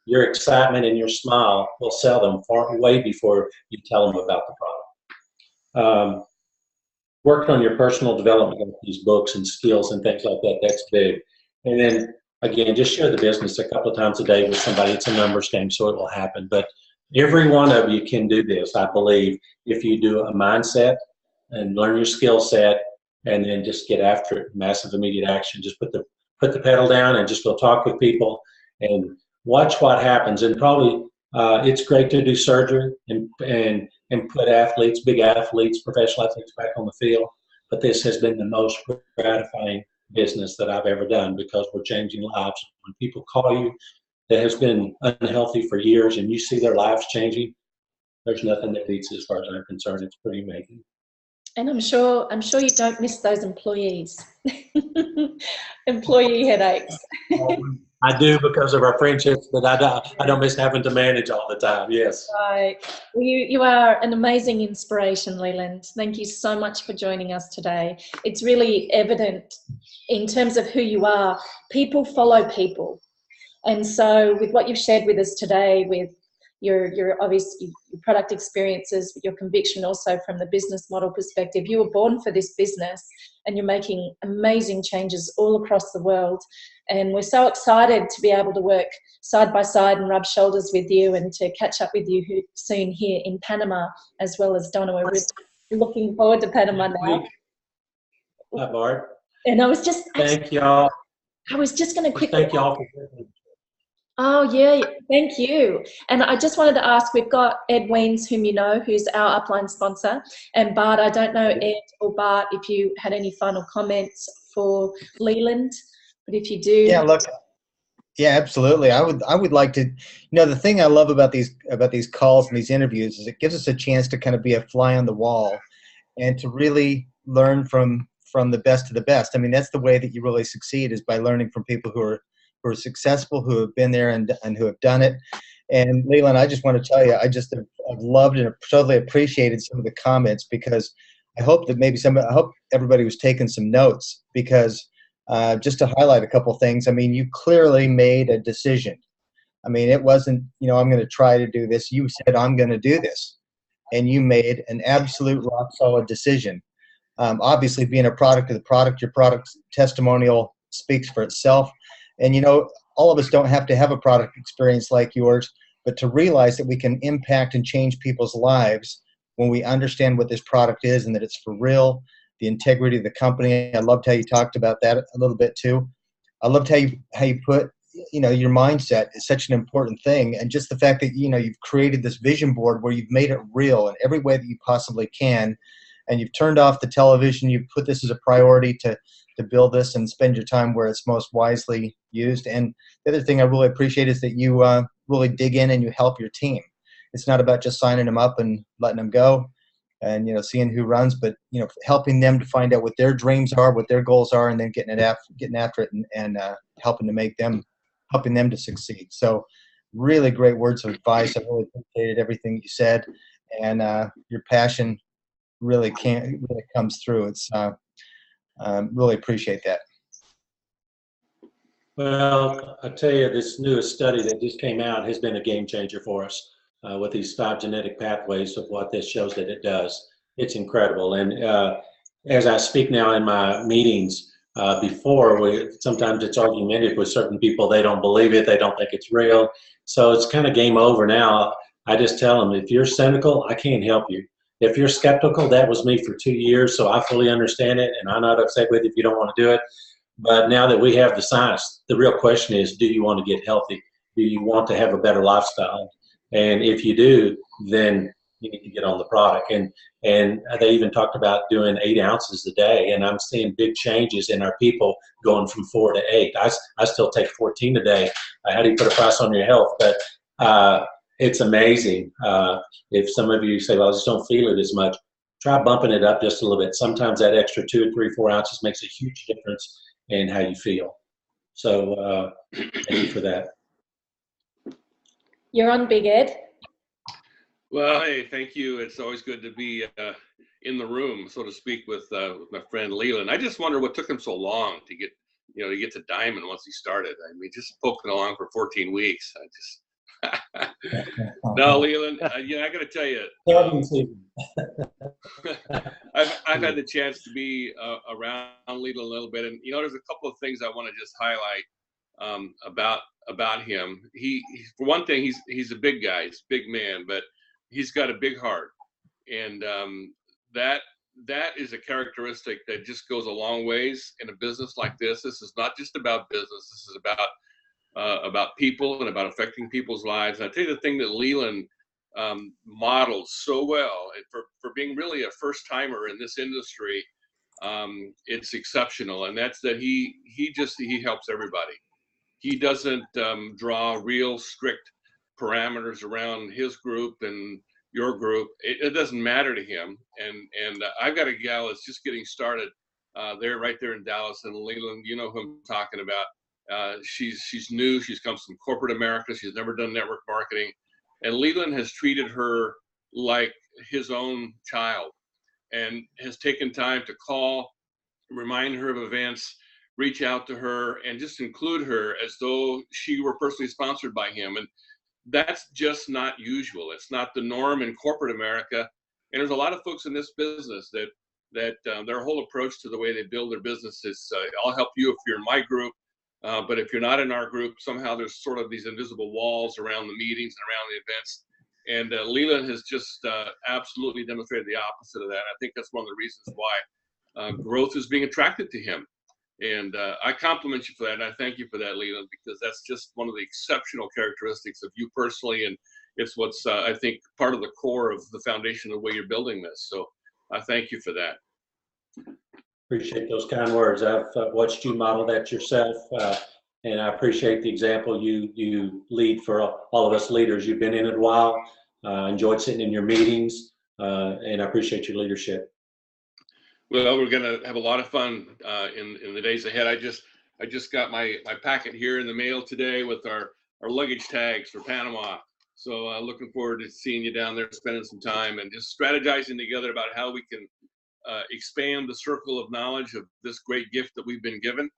Your excitement and your smile will sell them way before you tell them about the product. Work on your personal development with these books and skills and things like that. That's big. And then again, just share the business a couple of times a day with somebody. It's a numbers game, so it will happen. But every one of you can do this, I believe, if you do a mindset and learn your skill set, and then just get after it. Massive immediate action. Just put the pedal down and just go talk with people and watch what happens. And probably it's great to do surgery and put athletes, big athletes, professional athletes back on the field. But this has been the most gratifying business that I've ever done, because we're changing lives. When people call you that has been unhealthy for years and you see their lives changing, there's nothing that beats it as far as I'm concerned. It's pretty amazing. And I'm sure you don't miss those employees. Employee headaches. I do, because of our friendships, but I don't miss having to manage all the time. Yes. Right. Well, you are an amazing inspiration, Leland. Thank you so much for joining us today. It's really evident in terms of who you are. People follow people. And so with what you've shared with us today, with your obvious your product experiences, but your conviction also from the business model perspective. You were born for this business, and you're making amazing changes all across the world. And we're so excited to be able to work side by side and rub shoulders with you, and to catch up with you soon here in Panama, as well as Donna. We're really looking forward to Panama now. Hi, Bart. And I was just thank y'all. I was just going to quickly thank y'all for listening. Oh, yeah, thank you. And I just wanted to ask, we've got Ed Weens, whom you know, who's our upline sponsor, and Bart. I don't know, Ed or Bart, if you had any final comments for Leland, but if you do. Yeah, look, yeah, absolutely. I would like to, the thing I love about these calls and these interviews is it gives us a chance to kind of be a fly on the wall and to really learn from the best of the best. I mean, that's the way that you really succeed, is by learning from people who are successful, who have been there and who have done it. And Leland, I just want to tell you, I've loved and totally appreciated some of the comments, because I hope that I hope everybody was taking some notes, because just to highlight a couple things, I mean, you clearly made a decision. I mean, it wasn't, I'm going to try to do this. You said, I'm going to do this. And you made an absolute rock solid decision. Obviously, being a product of the product, your product's testimonial speaks for itself. And, all of us don't have to have a product experience like yours, but to realize that we can impact and change people's lives when we understand what this product is and that it's for real, the integrity of the company. I loved how you talked about that a little bit too. I loved how you put, your mindset is such an important thing. And just the fact that, you've created this vision board where you've made it real in every way that you possibly can. And you've turned off the television. You've put this as a priority to build this and spend your time where it's most wisely used. And the other thing I really appreciate is that you really dig in and you help your team. It's not about just signing them up and letting them go and, seeing who runs, but, helping them to find out what their dreams are, what their goals are, and then getting after it and helping them to succeed. So really great words of advice. I really appreciated everything you said, and your passion really comes through. It's really appreciate that. Well, I tell you, this newest study that just came out has been a game changer for us with these 5 genetic pathways of what this shows that it does. It's incredible. And as I speak now in my meetings, sometimes it's argumentative with certain people. They don't believe it. They don't think it's real. So it's kind of game over now. I just tell them, if you're cynical, I can't help you. If you're skeptical, that was me for 2 years, so I fully understand it, and I'm not upset with it if you don't want to do it. But now that we have the science, the real question is, do you want to get healthy? Do you want to have a better lifestyle? And if you do, then you need to get on the product. And they even talked about doing 8 ounces a day, and I'm seeing big changes in our people going from 4 to 8. I still take 14 a day. How do you put a price on your health? But it's amazing. If some of you say, well, I just don't feel it as much, try bumping it up just a little bit. Sometimes that extra 2 or 3, 4 ounces makes a huge difference in how you feel. So thank you for that. You're on, Big Ed. Well, hey, thank you. It's always good to be in the room, so to speak, with my friend Leland. I just wonder what took him so long to get to Diamond once he started. I mean, just poking along for 14 weeks. No, Leland, I got to tell you, I've had the chance to be around Leland a little bit, and there's a couple of things I want to just highlight about him. He for one thing, he's a big guy, he's a big man, but he's got a big heart, and that is a characteristic that just goes a long ways in a business like this. This is not just about business. This is about people and about affecting people's lives. And I tell you, the thing that Leland modeled so well, and for being really a first timer in this industry, it's exceptional. And that's that he helps everybody. He doesn't draw real strict parameters around his group and your group. It doesn't matter to him. And I've got a gal that's just getting started right there in Dallas, and Leland, you know who I'm talking about. She's new. She's come from corporate America. She's never done network marketing, and Leland has treated her like his own child, and has taken time to call, remind her of events, reach out to her, and just include her as though she were personally sponsored by him. And that's just not usual. It's not the norm in corporate America. And there's a lot of folks in this business that their whole approach to the way they build their business is, I'll help you if you're in my group, but if you're not in our group, somehow there's sort of these invisible walls around the meetings and around the events. And Leland has just absolutely demonstrated the opposite of that. I think that's one of the reasons why growth is being attracted to him. And I compliment you for that, and I thank you for that, Leland, because that's just one of the exceptional characteristics of you personally, and it's what's, I think, part of the core of the foundation of the way you're building this. So I thank you for that. Appreciate those kind words. I've watched you model that yourself, and I appreciate the example you lead for all of us leaders. You've been in it a while, enjoyed sitting in your meetings, and I appreciate your leadership. Well, we're going to have a lot of fun in the days ahead. I just got my packet here in the mail today with our luggage tags for Panama. So looking forward to seeing you down there, spending some time and just strategizing together about how we can expand the circle of knowledge of this great gift that we've been given.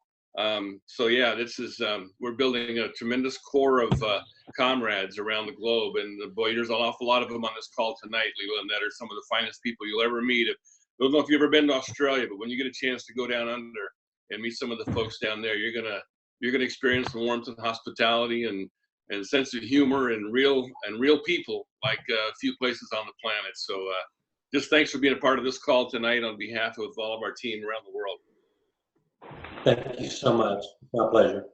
So yeah, this is, we're building a tremendous core of comrades around the globe. And boy, there's an awful lot of them on this call tonight, Leland, that are some of the finest people you'll ever meet. I don't know if you've ever been to Australia, but when you get a chance to go down under and meet some of the folks down there, you're gonna experience the warmth and hospitality and sense of humor and real people like a few places on the planet. So just thanks for being a part of this call tonight on behalf of all of our team around the world. Thank you so much. My pleasure.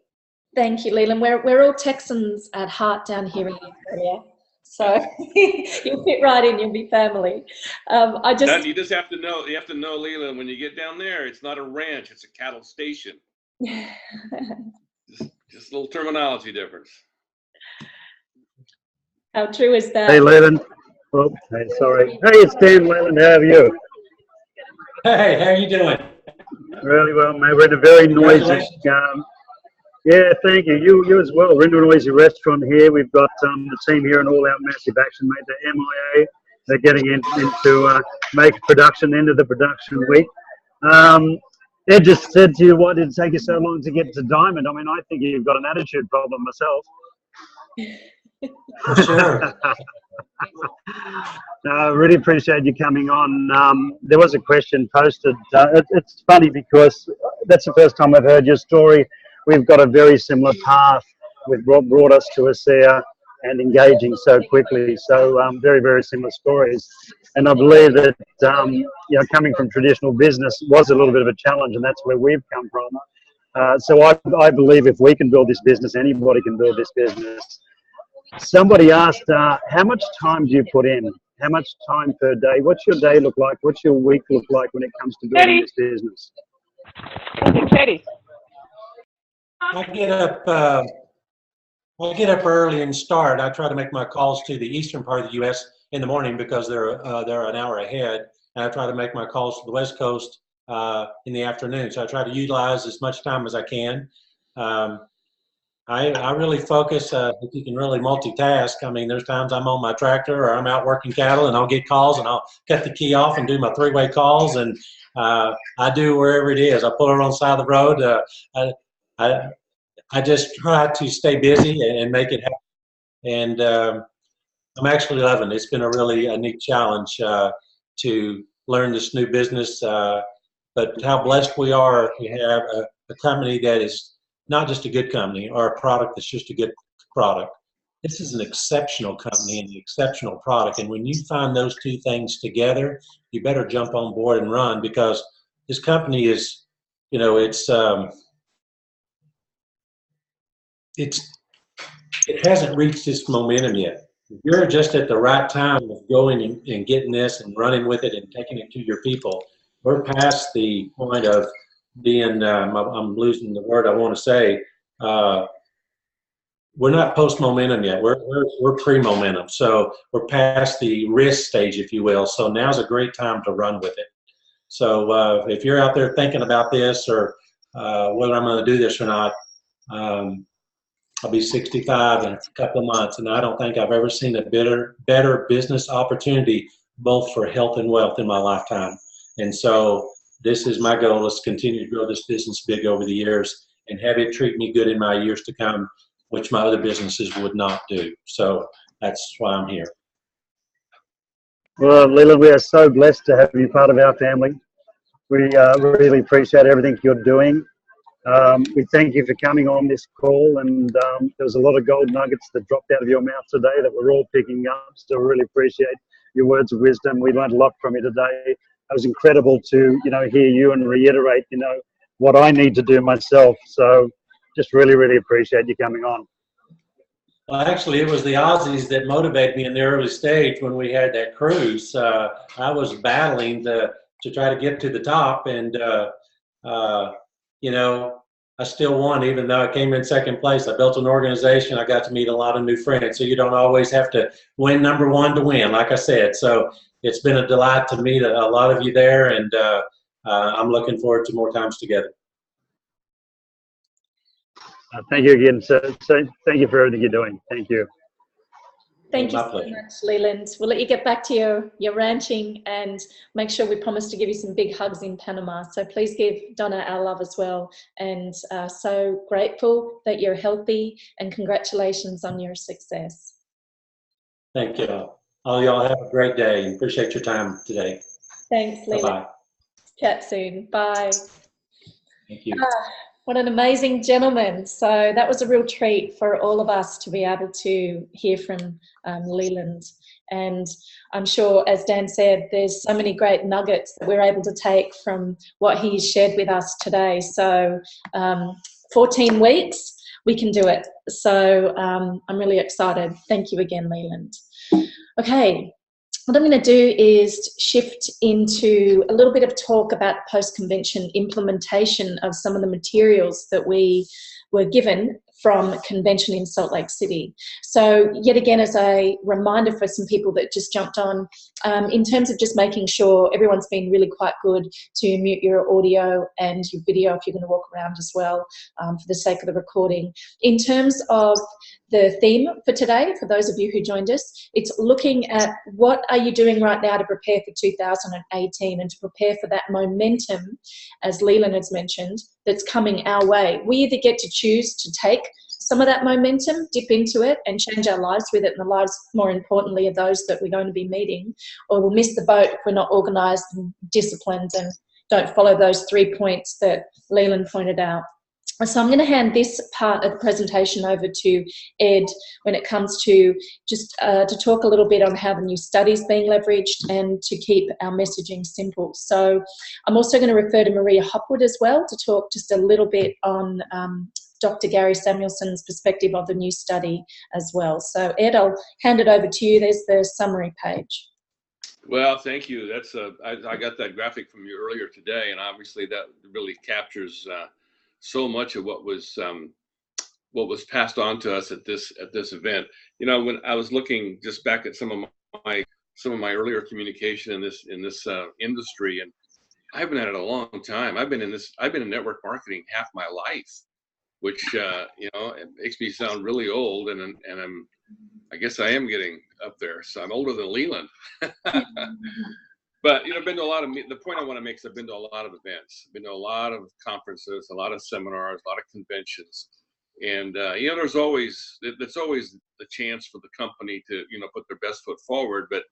Thank you, Leland. We're all Texans at heart down here in Australia. So you'll fit right in, you'll be family. You just have to know, Leland, when you get down there, it's not a ranch, it's a cattle station. just a little terminology difference. How true is that? Hey, Leland. Oh, hey, sorry. Hey, it's Dan, Leland. How are you? Hey, how are you doing? Really well, mate. We're in a very noisy. Yeah, thank you. You as well. We're in a noisy restaurant here. We've got the team here in All Out Massive Action, mate. The MIA. They're getting into make production, end of the production week. Ed just said to you, why did it take you so long to get to Diamond? I mean, I think you've got an attitude problem myself. Sure. I really appreciate you coming on. There was a question posted. It's funny because that's the first time I've heard your story. We've got a very similar path with what brought us to ASEA and engaging so quickly. So very, very similar stories. And I believe that coming from traditional business was a little bit of a challenge, and that's where we've come from. So I believe if we can build this business, anybody can build this business. Somebody asked, how much time do you put in? How much time per day? What's your day look like? What's your week look like when it comes to building this business? Teddy. I get up early and start. I try to make my calls to the eastern part of the U.S. in the morning because they're an hour ahead, and I try to make my calls to the West Coast in the afternoon. So I try to utilize as much time as I can. I really focus, if you can really multitask. I mean, there's times I'm on my tractor or I'm out working cattle and I'll get calls and I'll cut the key off and do my three-way calls, and I do wherever it is. I pull it on the side of the road. I just try to stay busy and make it happen. And I'm actually loving it. It's been a really neat challenge to learn this new business. But how blessed we are to have a company that is not just a good company or a product that's just a good product. This is an exceptional company and an exceptional product. And when you find those two things together, you better jump on board and run, because this company is, it hasn't reached its momentum yet. You're just at the right time of going and getting this and running with it and taking it to your people. We're past the point of being, I'm losing the word I want to say. We're not post-momentum yet. We're pre-momentum. So we're past the risk stage, if you will. So now's a great time to run with it. So if you're out there thinking about this or whether I'm going to do this or not, I'll be 65 in a couple of months, and I don't think I've ever seen a better business opportunity, both for health and wealth, in my lifetime. And so this is my goal, is to continue to grow this business big over the years and have it treat me good in my years to come. which my other businesses would not do. So that's why I'm here. Well, Leland, we are so blessed to have you part of our family. We really appreciate everything you're doing. We thank you for coming on this call, and there was a lot of gold nuggets that dropped out of your mouth today that we're all picking up. So really appreciate your words of wisdom. We learned a lot from you today. It was incredible to, hear you and reiterate, what I need to do myself. So just really, really appreciate you coming on. Well, actually, it was the Aussies that motivated me in the early stage when we had that cruise. I was battling to try to get to the top, and I still won, even though I came in second place. I built an organization. I got to meet a lot of new friends. So you don't always have to win number one to win, like I said. So it's been a delight to meet a lot of you there, and I'm looking forward to more times together. Thank you again. So thank you for everything you're doing. Thank you. Thank you so much, Leland. We'll let you get back to your ranching, and make sure we promise to give you some big hugs in Panama. So please give Donna our love as well. And so grateful that you're healthy, and congratulations on your success. Thank you. All y'all have a great day, and appreciate your time today. Thanks, Leland. Bye-bye. Chat soon. Bye. Thank you. What an amazing gentleman. So that was a real treat for all of us to be able to hear from Leland. And I'm sure, as Dan said, there's so many great nuggets that we're able to take from what he's shared with us today. So 14 weeks, we can do it. So I'm really excited. Thank you again, Leland. Okay. What I'm going to do is shift into a little bit of talk about post-convention implementation of some of the materials that we were given from convention in Salt Lake City. So yet again, as a reminder for some people that just jumped on, in terms of just making sure everyone's been really quite good to mute your audio and your video if you're going to walk around as well, for the sake of the recording. In terms of the theme for today, for those of you who joined us, it's looking at what are you doing right now to prepare for 2018 and to prepare for that momentum, as Leland has mentioned, that's coming our way. We either get to choose to take some of that momentum, dip into it and change our lives with it, and the lives, more importantly, of those that we're going to be meeting, or we'll miss the boat if we're not organised and disciplined and don't follow those 3 points that Leland pointed out. So I'm going to hand this part of the presentation over to Ed when it comes to just to talk a little bit on how the new study is being leveraged and to keep our messaging simple. So I'm also going to refer to Maria Hopwood as well to talk just a little bit on Dr. Gary Samuelson's perspective of the new study as well. So Ed, I'll hand it over to you. There's the summary page. Well, thank you. That's I got that graphic from you earlier today, and obviously that really captures so much of what was passed on to us at this event. You know, when I was looking just back at some of my earlier communication in this industry, and I've been at it a long time. I've been in network marketing half my life, which you know, it makes me sound really old, and I guess I am getting up there. So I'm older than Leland. But, you know, I've been to a lot of, the point I want to make is I've been to a lot of events, been to a lot of conferences, a lot of seminars, a lot of conventions. And, you know, there's always the chance for the company to, you know, put their best foot forward. But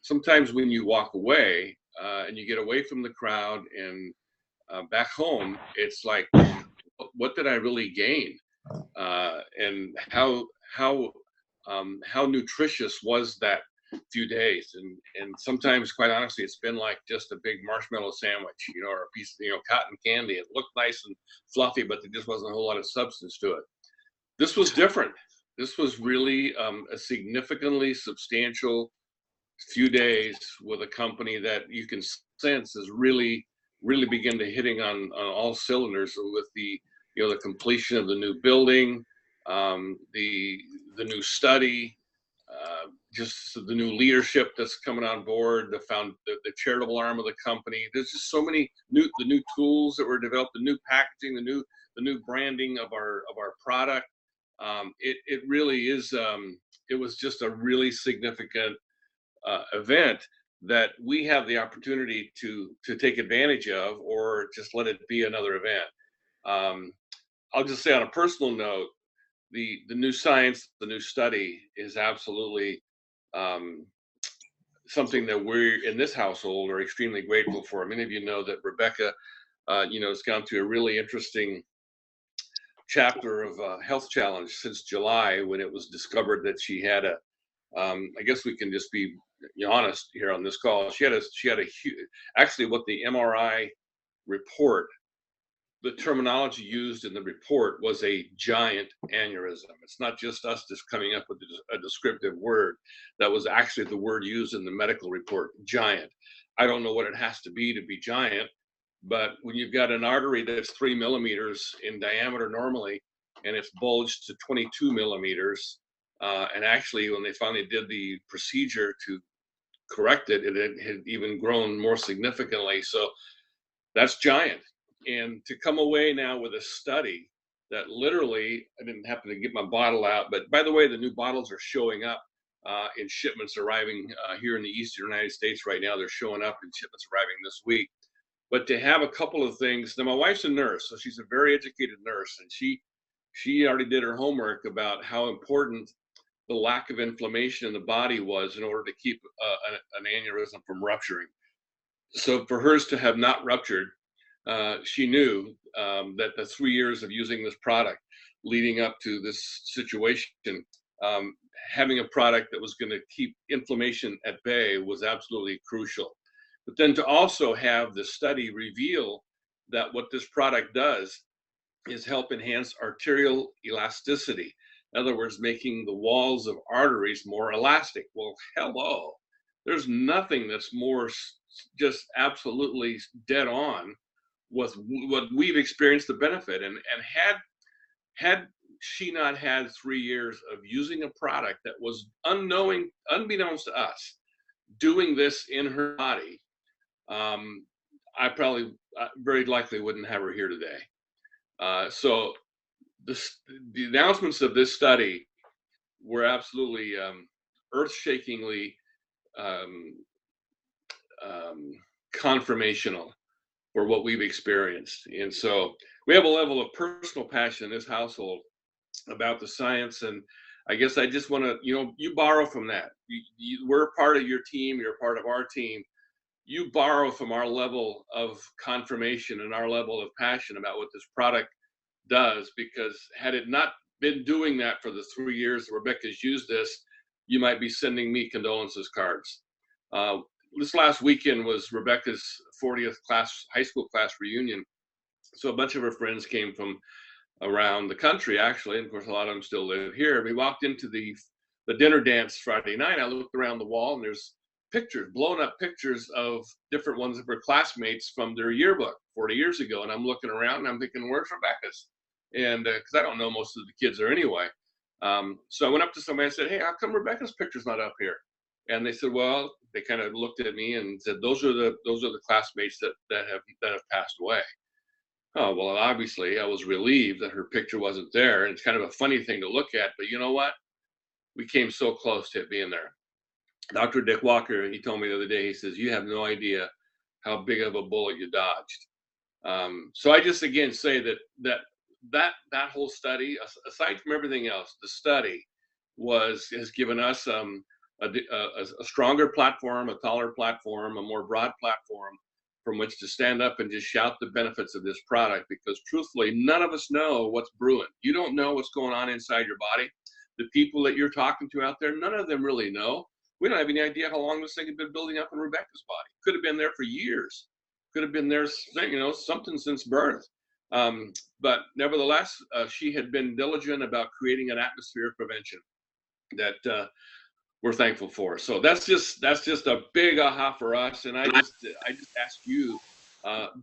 sometimes when you walk away and you get away from the crowd and back home, it's like, what did I really gain? And how nutritious was that few days? And sometimes, quite honestly, it's been like just a big marshmallow sandwich, you know, or a piece of, you know, cotton candy. It looked nice and fluffy, but there just wasn't a whole lot of substance to it. This was different. This was really a significantly substantial few days with a company that you can sense is really begin to hitting on all cylinders with the, you know, the completion of the new building, the new study, just the new leadership that's coming on board, the charitable arm of the company. There's just so many the new tools that were developed, the new packaging, the new branding of our product. It really is. It was just a really significant event that we have the opportunity to take advantage of, or just let it be another event. I'll just say on a personal note, the new science, the new study is absolutely something that we in this household are extremely grateful for. Many of you know that Rebecca, has gone through a really interesting chapter of health challenge since July, when it was discovered that she had a, I guess we can just be honest here on this call. She had a huge, actually what the MRI report, the terminology used in the report was a giant aneurysm. It's not just us just coming up with a descriptive word. That was actually the word used in the medical report, giant. I don't know what it has to be giant, but when you've got an artery that's 3 millimeters in diameter normally, and it's bulged to 22 millimeters, and actually when they finally did the procedure to correct it, it had even grown more significantly. So that's giant. And to come away now with a study that literally, I didn't happen to get my bottle out, but by the way, the new bottles are showing up in shipments arriving here in the Eastern United States right now. They're showing up in shipments arriving this week. But to have a couple of things, now my wife's a nurse, so she's a very educated nurse, and she already did her homework about how important the lack of inflammation in the body was in order to keep an aneurysm from rupturing. So for hers to have not ruptured, she knew that the 3 years of using this product leading up to this situation, having a product that was going to keep inflammation at bay was absolutely crucial. But then to also have the study reveal that what this product does is help enhance arterial elasticity. In other words, making the walls of arteries more elastic. Well, hello, there's nothing that's more just absolutely dead on with what we've experienced the benefit. And had she not had 3 years of using a product that was unbeknownst to us, doing this in her body, I probably very likely wouldn't have her here today. So the announcements of this study were absolutely earth-shakingly confirmational for what we've experienced. And so we have a level of personal passion in this household about the science. And I guess I just want to, you borrow from that. We're part of your team. You're part of our team. You borrow from our level of confirmation and our level of passion about what this product does, because had it not been doing that for the 3 years that Rebecca's used this, you might be sending me condolences cards. This last weekend was Rebecca's 40th high school class reunion. So a bunch of her friends came from around the country, actually. And of course, a lot of them still live here. We walked into the dinner dance Friday night. I looked around the wall and there's pictures, blown up pictures of different ones of her classmates from their yearbook 40 years ago. And I'm looking around and I'm thinking, where's Rebecca's? And because I don't know most of the kids there anyway. So I went up to somebody and said, hey, how come Rebecca's picture's not up here? And they said, well, they kind of looked at me and said, those are the classmates that have passed away. Oh, well, obviously I was relieved that her picture wasn't there. And it's kind of a funny thing to look at, but you know what? We came so close to it being there. Dr. Dick Walker, he told me the other day, he says, you have no idea how big of a bullet you dodged. So I just, again, say that whole study, aside from everything else, the study has given us a stronger platform, a taller platform, a more broad platform from which to stand up and just shout the benefits of this product, because truthfully, none of us know what's brewing. You don't know what's going on inside your body. The people that you're talking to out there, none of them really know. We don't have any idea how long this thing had been building up in Rebecca's body. Could have been there for years. Could have been there, something since birth. But nevertheless, she had been diligent about creating an atmosphere of prevention that we're thankful for. So that's just a big aha for us. And I just ask you,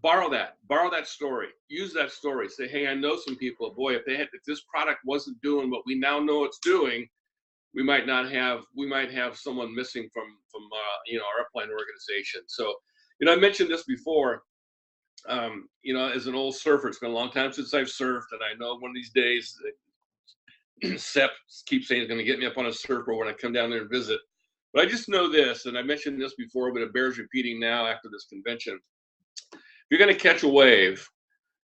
borrow that story, use that story. Say, hey, I know some people. Boy, if this product wasn't doing what we now know it's doing, we might have someone missing from our upline organization. So, I mentioned this before. As an old surfer, it's been a long time since I've surfed, and I know one of these days, Sep keeps saying he's going to get me up on a surfboard when I come down there and visit. But I just know this, and I mentioned this before, but it bears repeating now after this convention. If you're going to catch a wave,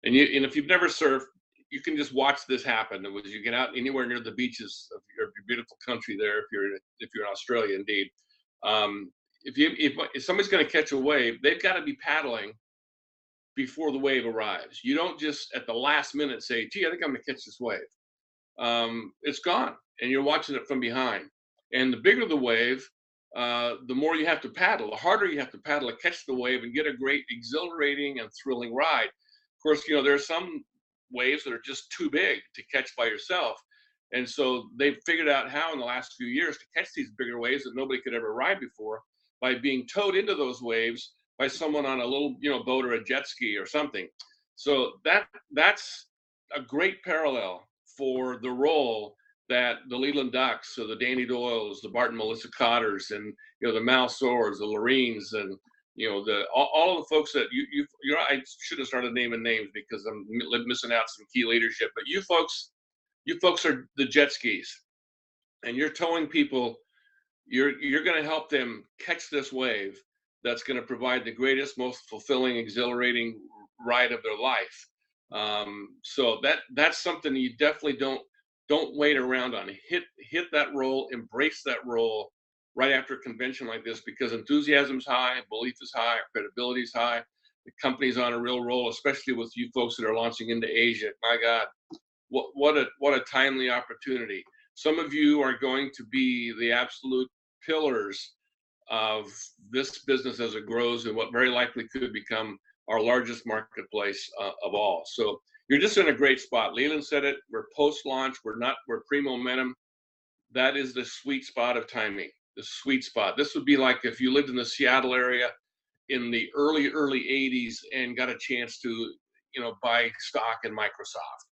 and if you've never surfed, you can just watch this happen. As you get out anywhere near the beaches of your beautiful country there, if you're in Australia, indeed. If somebody's going to catch a wave, they've got to be paddling before the wave arrives. You don't just at the last minute say, gee, I think I'm going to catch this wave. It's gone, and you're watching it from behind. And the bigger the wave, the more you have to paddle, the harder you have to paddle to catch the wave and get a great exhilarating and thrilling ride. Of course, there are some waves that are just too big to catch by yourself. And so they've figured out how in the last few years to catch these bigger waves that nobody could ever ride before by being towed into those waves by someone on a little, boat or a jet ski or something. So that's a great parallel for the role that the Leland Ducks, so the Danny Doyles, the Bart and Melissa Kotters, and the Mal Soers, the Loreens, and all of the folks that I should have started naming names because I'm missing out some key leadership. But you folks are the jet skis, and you're towing people. You're going to help them catch this wave that's going to provide the greatest, most fulfilling, exhilarating ride of their life. So that's something you definitely don't wait around on. Hit that role, embrace that role right after a convention like this, because enthusiasm's high, belief is high, credibility is high. The company's on a real roll, especially with you folks that are launching into Asia. My God, what a timely opportunity. Some of you are going to be the absolute pillars of this business as it grows, and what very likely could become our largest marketplace of all. So you're just in a great spot. Leland said it. We're post-launch. We're pre-momentum. That is the sweet spot of timing. The sweet spot. This would be like if you lived in the Seattle area in the early 80s and got a chance to, buy stock in Microsoft,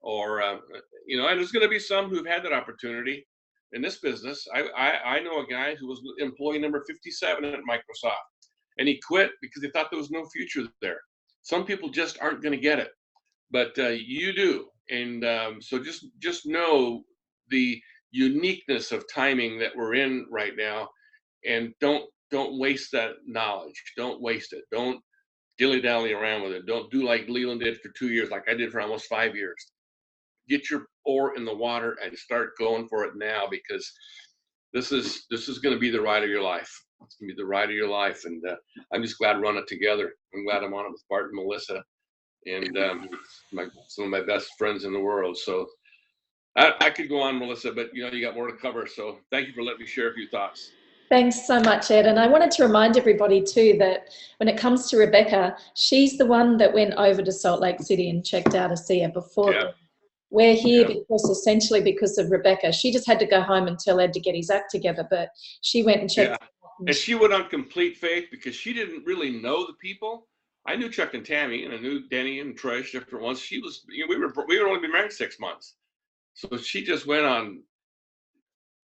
or and there's going to be some who've had that opportunity in this business. I know a guy who was employee number 57 at Microsoft, and he quit because he thought there was no future there. Some people just aren't going to get it, but you do. And so just know the uniqueness of timing that we're in right now, and don't waste that knowledge. Don't waste it. Don't dilly-dally around with it. Don't do like Leland did for 2 years, like I did for almost 5 years. Get your oar in the water and start going for it now, because this is going to be the ride of your life. It's going to be the ride of your life, and I'm just glad we're on it together. I'm glad I'm on it with Bart and Melissa, and some of my best friends in the world. So I could go on, Melissa, but you got more to cover. So thank you for letting me share a few thoughts. Thanks so much, Ed. And I wanted to remind everybody too that when it comes to Rebecca, she's the one that went over to Salt Lake City and checked out ASEA before. Yeah. We're here because of Rebecca. She just had to go home and tell Ed to get his act together, but she went and checked. Yeah. And she went on complete faith because she didn't really know the people. I knew Chuck and Tammy, and I knew Denny and Trish, different ones. She was, we were only been married 6 months, so she just went on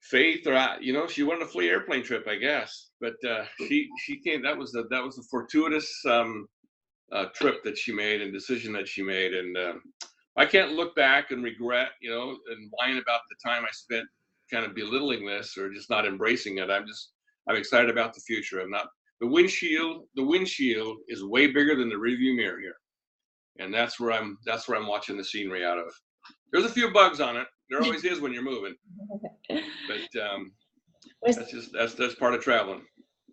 faith, or she went on a free airplane trip, I guess. But she came. That was a fortuitous trip that she made and decision that she made, and I can't look back and regret, and whine about the time I spent kind of belittling this or just not embracing it. I'm excited about the future. The windshield is way bigger than the rearview mirror here. And that's where I'm watching the scenery out of. There's a few bugs on it. There always is when you're moving. But that's part of traveling.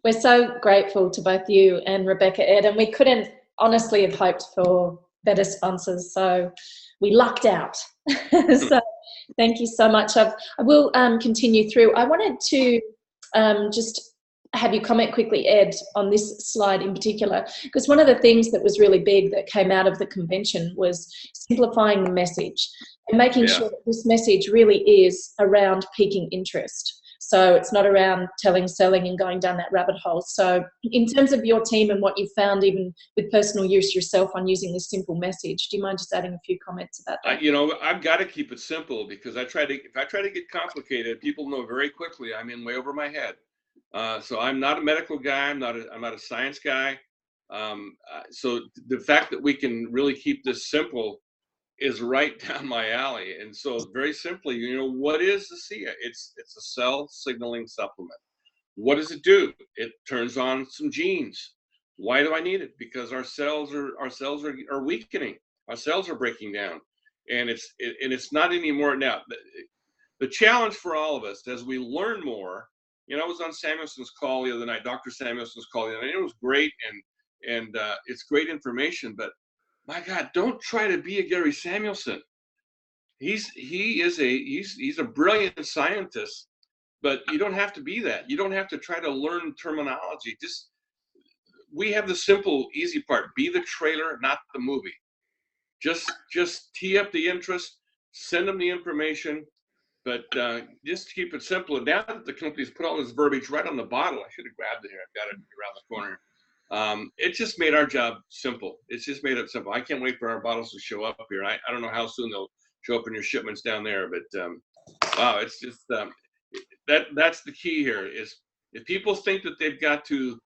We're so grateful to both you and Rebecca, Ed, and we couldn't honestly have hoped for better sponsors. So we lucked out. So thank you so much. I will continue through. I wanted to just have you comment quickly, Ed, on this slide in particular, because one of the things that was really big that came out of the convention was simplifying the message and making sure that this message really is around piquing interest. So it's not around telling, selling, and going down that rabbit hole. So in terms of your team and what you've found, even with personal use yourself on using this simple message, do you mind just adding a few comments about that? I've got to keep it simple, because if I try to get complicated, people know very quickly I'm in way over my head. So I'm not a medical guy. I'm not a science guy. So the fact that we can really keep this simple is right down my alley. And so very simply, what is ASEA? It's a cell signaling supplement. What does it do? It turns on some genes. Why do I need it? Because our cells are weakening. Our cells are breaking down. and it's not anymore now. The challenge for all of us as we learn more, you know, I was on Samuelson's call the other night, Dr. Samuelson's call the other night. It was great, and it's great information, but my God, don't try to be a Gary Samuelson. He's a brilliant scientist, but you don't have to be that. You don't have to try to learn terminology. We have the simple, easy part. Be the trailer, not the movie. Just tee up the interest, send them the information, but just keep it simple. And now that the company's put all this verbiage right on the bottle, I should have grabbed it here. I've got it around the corner. It just made our job simple. It's just made it simple. I can't wait for our bottles to show up here. I don't know how soon they'll show up in your shipments down there, but wow, it's just that's the key here. Is if people think that they've got to,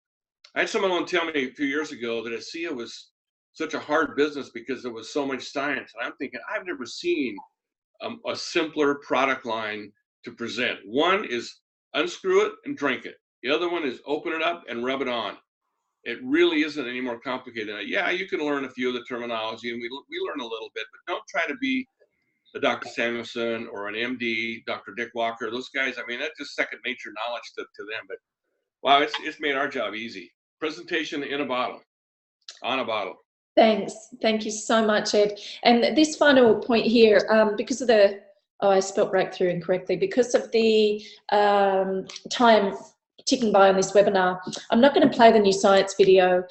I had someone tell me a few years ago that ASEA was such a hard business because there was so much science. And I'm thinking, I've never seen a simpler product line to present. One is unscrew it and drink it. The other one is open it up and rub it on. It really isn't any more complicated than that. Yeah, you can learn a few of the terminology, and we learn a little bit, but don't try to be a Dr. Samuelson or an MD, Dr. Dick Walker. Those guys, I mean, that's just second nature knowledge to them. But wow, it's made our job easy. Presentation in a bottle, on a bottle. Thanks. Thank you so much, Ed. And this final point here, because of the, I spelled breakthrough incorrectly, because of the time ticking by on this webinar, I'm not going to play the new science video.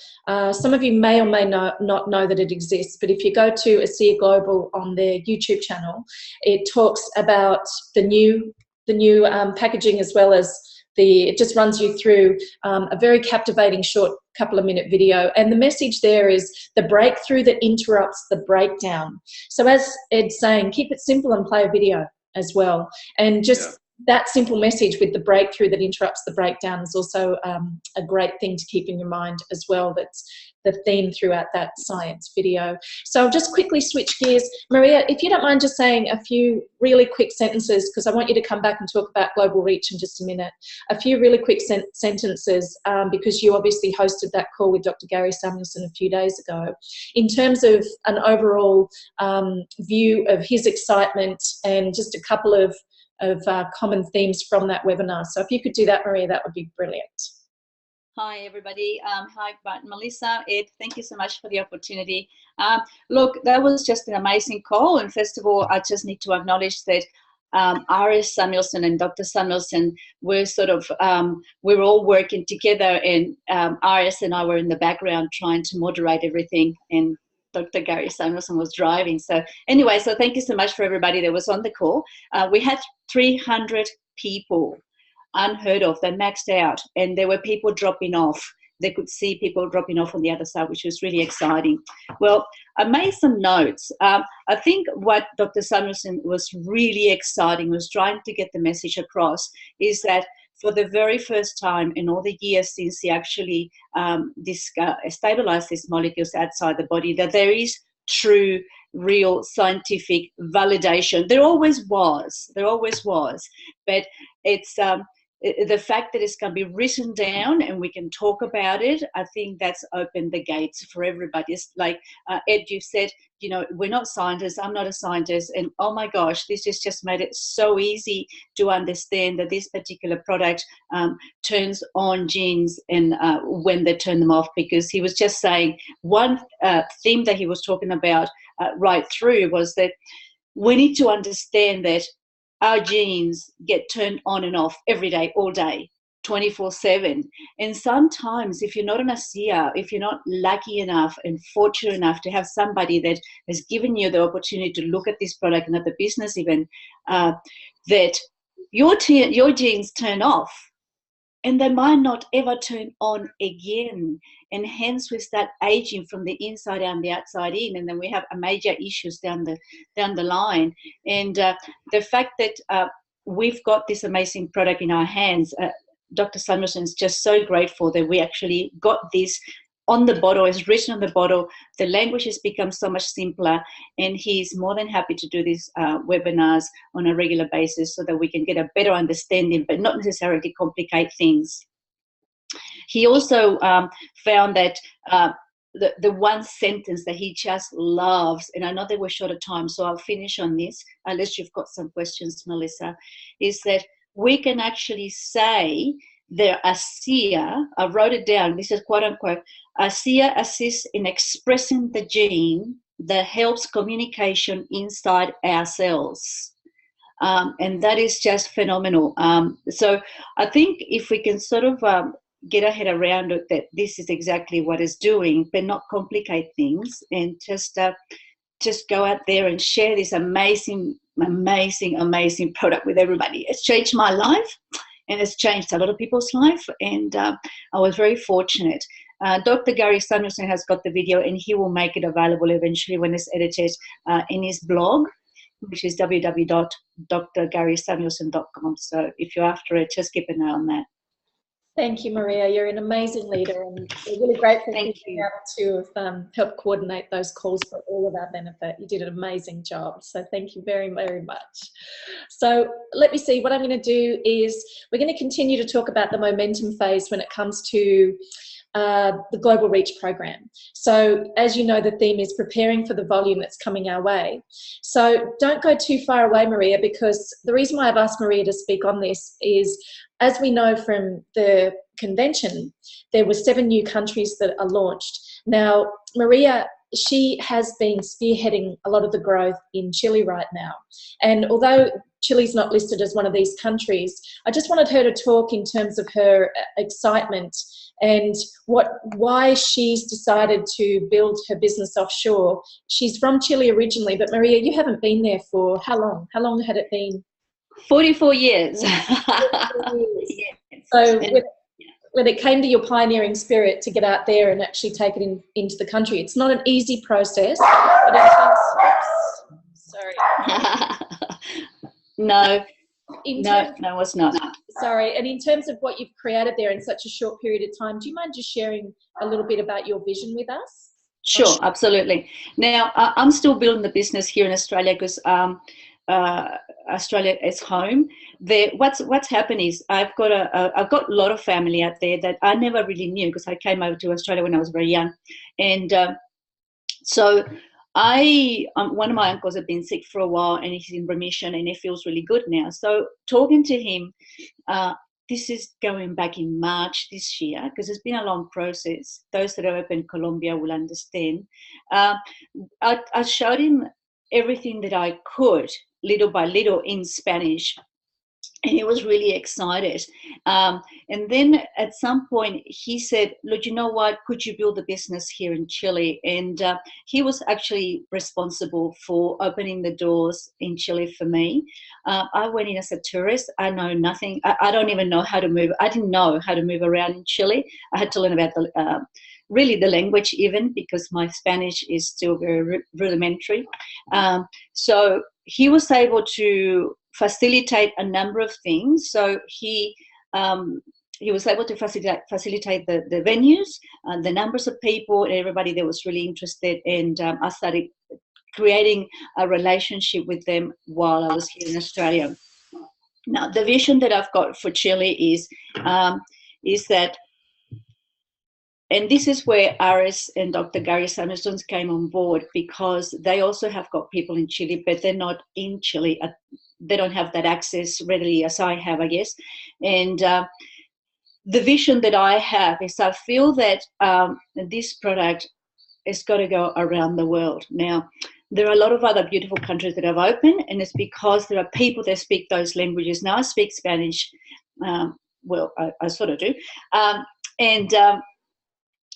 Some of you may or may not know that it exists, but if you go to ASEA Global on their YouTube channel, it talks about the new packaging, as well as it just runs you through a very captivating short couple of minute video. And the message there is the breakthrough that interrupts the breakdown. So as Ed's saying, keep it simple and play a video as well. And just that simple message with the breakthrough that interrupts the breakdown is also a great thing to keep in your mind as well. That's the theme throughout that science video. So I'll just quickly switch gears. Maria, if you don't mind just saying a few really quick sentences, because I want you to come back and talk about global reach in just a minute. A few really quick sentences, because you obviously hosted that call with Dr. Gary Samuelson a few days ago. In terms of an overall view of his excitement and just a couple of common themes from that webinar. So if you could do that, Maria, that would be brilliant. Hi, everybody. Hi, Bart and Melissa. Ed, thank you so much for the opportunity. Look, that was just an amazing call. And first of all, I just need to acknowledge that R.S. Samuelson and Dr. Samuelson were sort of, we were all working together, and R.S. and I were in the background trying to moderate everything, and Dr. Gary Samuelson was driving. So anyway, so thank you so much for everybody that was on the call. We had 300 people, unheard of. They maxed out, and there were people dropping off. They could see people dropping off on the other side, which was really exciting. Well, I made some notes. I think what Dr. Samuelson was really exciting, was trying to get the message across, is that for the very first time in all the years since he actually stabilized these molecules outside the body, that there is true, real scientific validation. There always was, but it's the fact that it's going to be written down and we can talk about it. I think that's opened the gates for everybody. It's like Ed, you said, you know, we're not scientists. I'm not a scientist, and oh my gosh, this has just made it so easy to understand that this particular product turns on genes and when they turn them off. Because he was just saying one theme that he was talking about right through was that we need to understand that our genes get turned on and off every day, all day, 24/7. And sometimes if you're not an ASEA, if you're not lucky enough and fortunate enough to have somebody that has given you the opportunity to look at this product and at the business even, that your genes turn off and they might not ever turn on again. And hence we start aging from the inside out and the outside in, and then we have major issues down the line. And the fact that we've got this amazing product in our hands, Dr. Samuelson is just so grateful that we actually got this on the bottle. It's written on the bottle. The language has become so much simpler, and he's more than happy to do these webinars on a regular basis so that we can get a better understanding, but not necessarily complicate things. He also found that the one sentence that he just loves, and I know that we're short of time, so I'll finish on this, unless you've got some questions, Melissa, is that we can actually say the ASEA, I wrote it down, this is quote unquote, ASEA assists in expressing the gene that helps communication inside our cells. And that is just phenomenal. So I think if we can sort of get our head around it, that this is exactly what it's doing, but not complicate things, and just go out there and share this amazing product with everybody. It's changed my life, and it's changed a lot of people's life, and I was very fortunate. Dr. Gary Samuelson has got the video, and he will make it available eventually when it's edited in his blog, which is www.drgarysamuelson.com. So if you're after it, just keep an eye on that. Thank you, Maria. You're an amazing leader, and we're really grateful for being able to have helped coordinate those calls for all of our benefit. You did an amazing job, so thank you very, very much. So let me see, what I'm going to do is we're going to continue to talk about the momentum phase when it comes to the Global Reach program. So as you know, the theme is preparing for the volume that's coming our way. So don't go too far away, Maria, because the reason why I've asked Maria to speak on this is, as we know from the convention, there were 7 new countries that are launched. Now, Maria, she has been spearheading a lot of the growth in Chile right now. And although Chile's not listed as one of these countries, I just wanted her to talk in terms of her excitement and why she's decided to build her business offshore. She's from Chile originally, but Maria, you haven't been there for how long? How long had it been? 44 years. 44 years. So when it came to your pioneering spirit to get out there and actually take it into the country, it's not an easy process, but in terms, sorry. No, it's not. Sorry, and in terms of what you've created there in such a short period of time, do you mind just sharing a little bit about your vision with us? Sure, absolutely. Now, I'm still building the business here in Australia because Australia is home. What's happened is I've got a lot of family out there that I never really knew, because I came over to Australia when I was very young, and so one of my uncles had been sick for a while, and he's in remission, and he feels really good now. So talking to him, this is going back in March this year, because it's been a long process. Those that are up in Colombia will understand. I showed him everything that I could, little by little, in Spanish, and he was really excited. And then at some point he said, look, you know what, could you build a business here in Chile? And he was actually responsible for opening the doors in Chile for me. I went in as a tourist. I know nothing. I don't even know how to move. I didn't know how to move around in Chile. I had to learn about really the language, even because my Spanish is still very rudimentary. So he was able to facilitate a number of things. So he was able to facilitate the venues, the numbers of people, and everybody that was really interested. And I started creating a relationship with them while I was here in Australia. Now, the vision that I've got for Chile is that, and this is where Aris and Dr. Gary Samuelson came on board, because they also have got people in Chile, but they're not in Chile. They don't have that access readily as I have, I guess. And the vision that I have is I feel that this product is got to go around the world. Now, there are a lot of other beautiful countries that have opened, and it's because there are people that speak those languages. Now, I speak Spanish. Well, I sort of do. And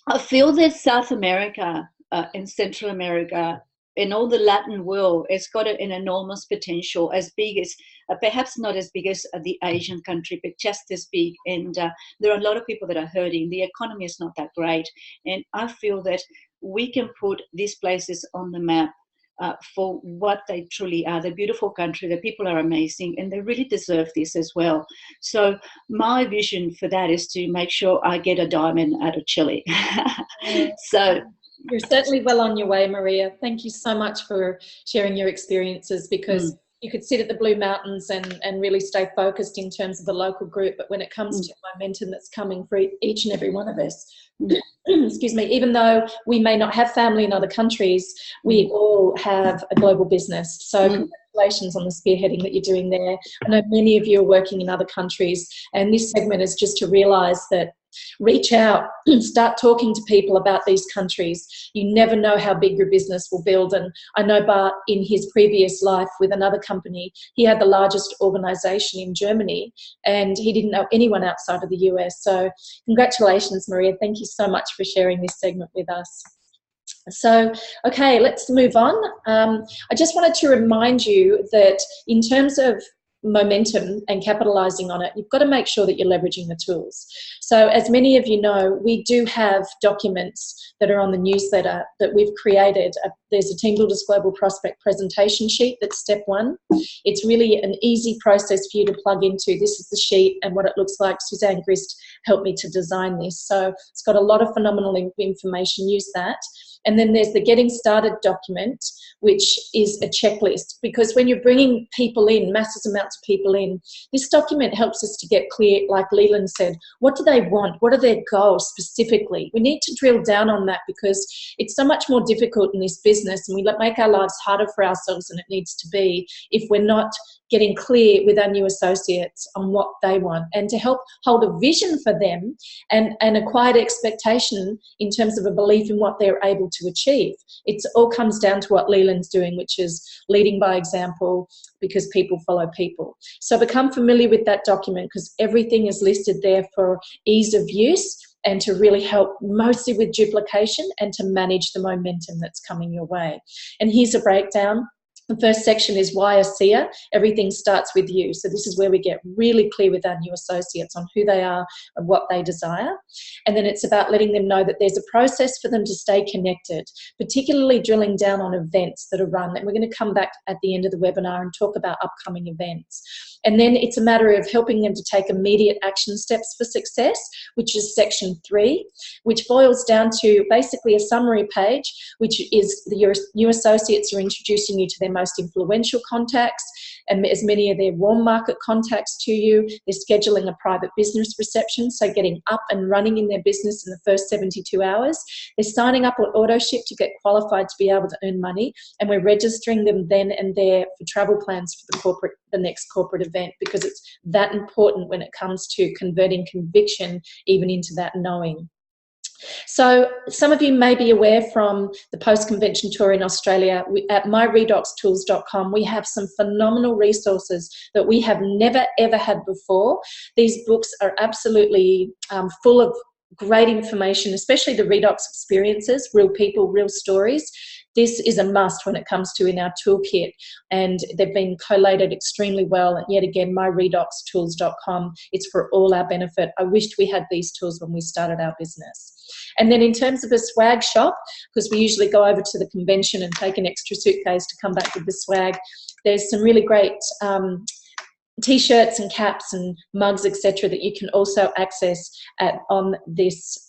I feel that South America and Central America and all the Latin world has got an enormous potential, as big as, perhaps not as big as the Asian country, but just as big. And there are a lot of people that are hurting. The economy is not that great. And I feel that we can put these places on the map for what they truly are. They're a beautiful country, the people are amazing, and they really deserve this as well. So my vision for that is to make sure I get a diamond out of Chile. So you're certainly well on your way, Maria. Thank you so much for sharing your experiences, because you could sit at the Blue Mountains and really stay focused in terms of the local group. But when it comes to momentum that's coming for each and every one of us, excuse me, even though we may not have family in other countries, we all have a global business. So congratulations on the spearheading that you're doing there. I know many of you are working in other countries, and this segment is just to realise that reach out and start talking to people about these countries. You never know how big your business will build. And I know Bart, in his previous life with another company, he had the largest organisation in Germany, and he didn't know anyone outside of the US. So congratulations, Maria. Thank you so much for sharing this segment with us. So, okay, let's move on. I just wanted to remind you that in terms of momentum and capitalizing on it, you've got to make sure that you're leveraging the tools. So as many of you know, we do have documents that are on the newsletter that we've created. There's a Team Builders Global Prospect presentation sheet. That's step one. It's really an easy process for you to plug into. This is the sheet and what it looks like. Suzanne Grist helped me to design this. So it's got a lot of phenomenal information. Use that. And then there's the Getting Started document, which is a checklist, because when you're bringing people in, massive amounts of people in, this document helps us to get clear, like Leland said, what do they want? What are their goals specifically? We need to drill down on that, because it's so much more difficult in this business, and we make our lives harder for ourselves than it needs to be if we're not getting clear with our new associates on what they want, and to help hold a vision for them and a quiet expectation in terms of a belief in what they're able to achieve. It all comes down to what Leland's doing, which is leading by example, because people follow people. So become familiar with that document, because everything is listed there for ease of use and to really help mostly with duplication and to manage the momentum that's coming your way. And here's a breakdown. The first section is why ASEA. Everything starts with you. So this is where we get really clear with our new associates on who they are and what they desire. And then it's about letting them know that there's a process for them to stay connected, particularly drilling down on events that are run. And we're going to come back at the end of the webinar and talk about upcoming events. And then it's a matter of helping them to take immediate action steps for success, which is section 3, which boils down to basically a summary page, which is your new associates are introducing you to their most influential contacts and as many of their warm market contacts to you. They're scheduling a private business reception, so getting up and running in their business in the first 72 hours. They're signing up on AutoShip to get qualified to be able to earn money, and we're registering them then and there for travel plans for the next corporate event, because it's that important when it comes to converting conviction even into that knowing. So some of you may be aware from the post-convention tour in Australia, at myredocstools.com, we have some phenomenal resources that we have never ever had before. These books are absolutely full of great information, especially the redox experiences, real people, real stories. This is a must when it comes to in our toolkit, and they've been collated extremely well. And yet again, myredocstools.com, it's for all our benefit. I wished we had these tools when we started our business. And then in terms of a swag shop, because we usually go over to the convention and take an extra suitcase to come back with the swag, there's some really great T-shirts and caps and mugs, etc., that you can also access on this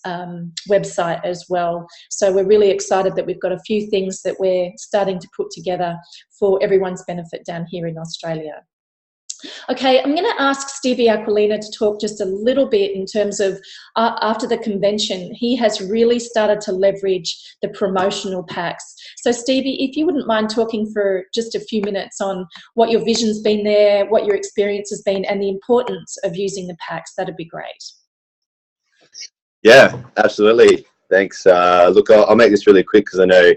website as well. So we're really excited that we've got a few things that we're starting to put together for everyone's benefit down here in Australia. Okay, I'm going to ask Stevie Aquilina to talk just a little bit in terms of after the convention, he has really started to leverage the promotional packs. So Stevie, if you wouldn't mind talking for just a few minutes on what your vision's been there, what your experience has been, and the importance of using the packs, that'd be great. Yeah, absolutely. Thanks. Look, I'll make this really quick because I know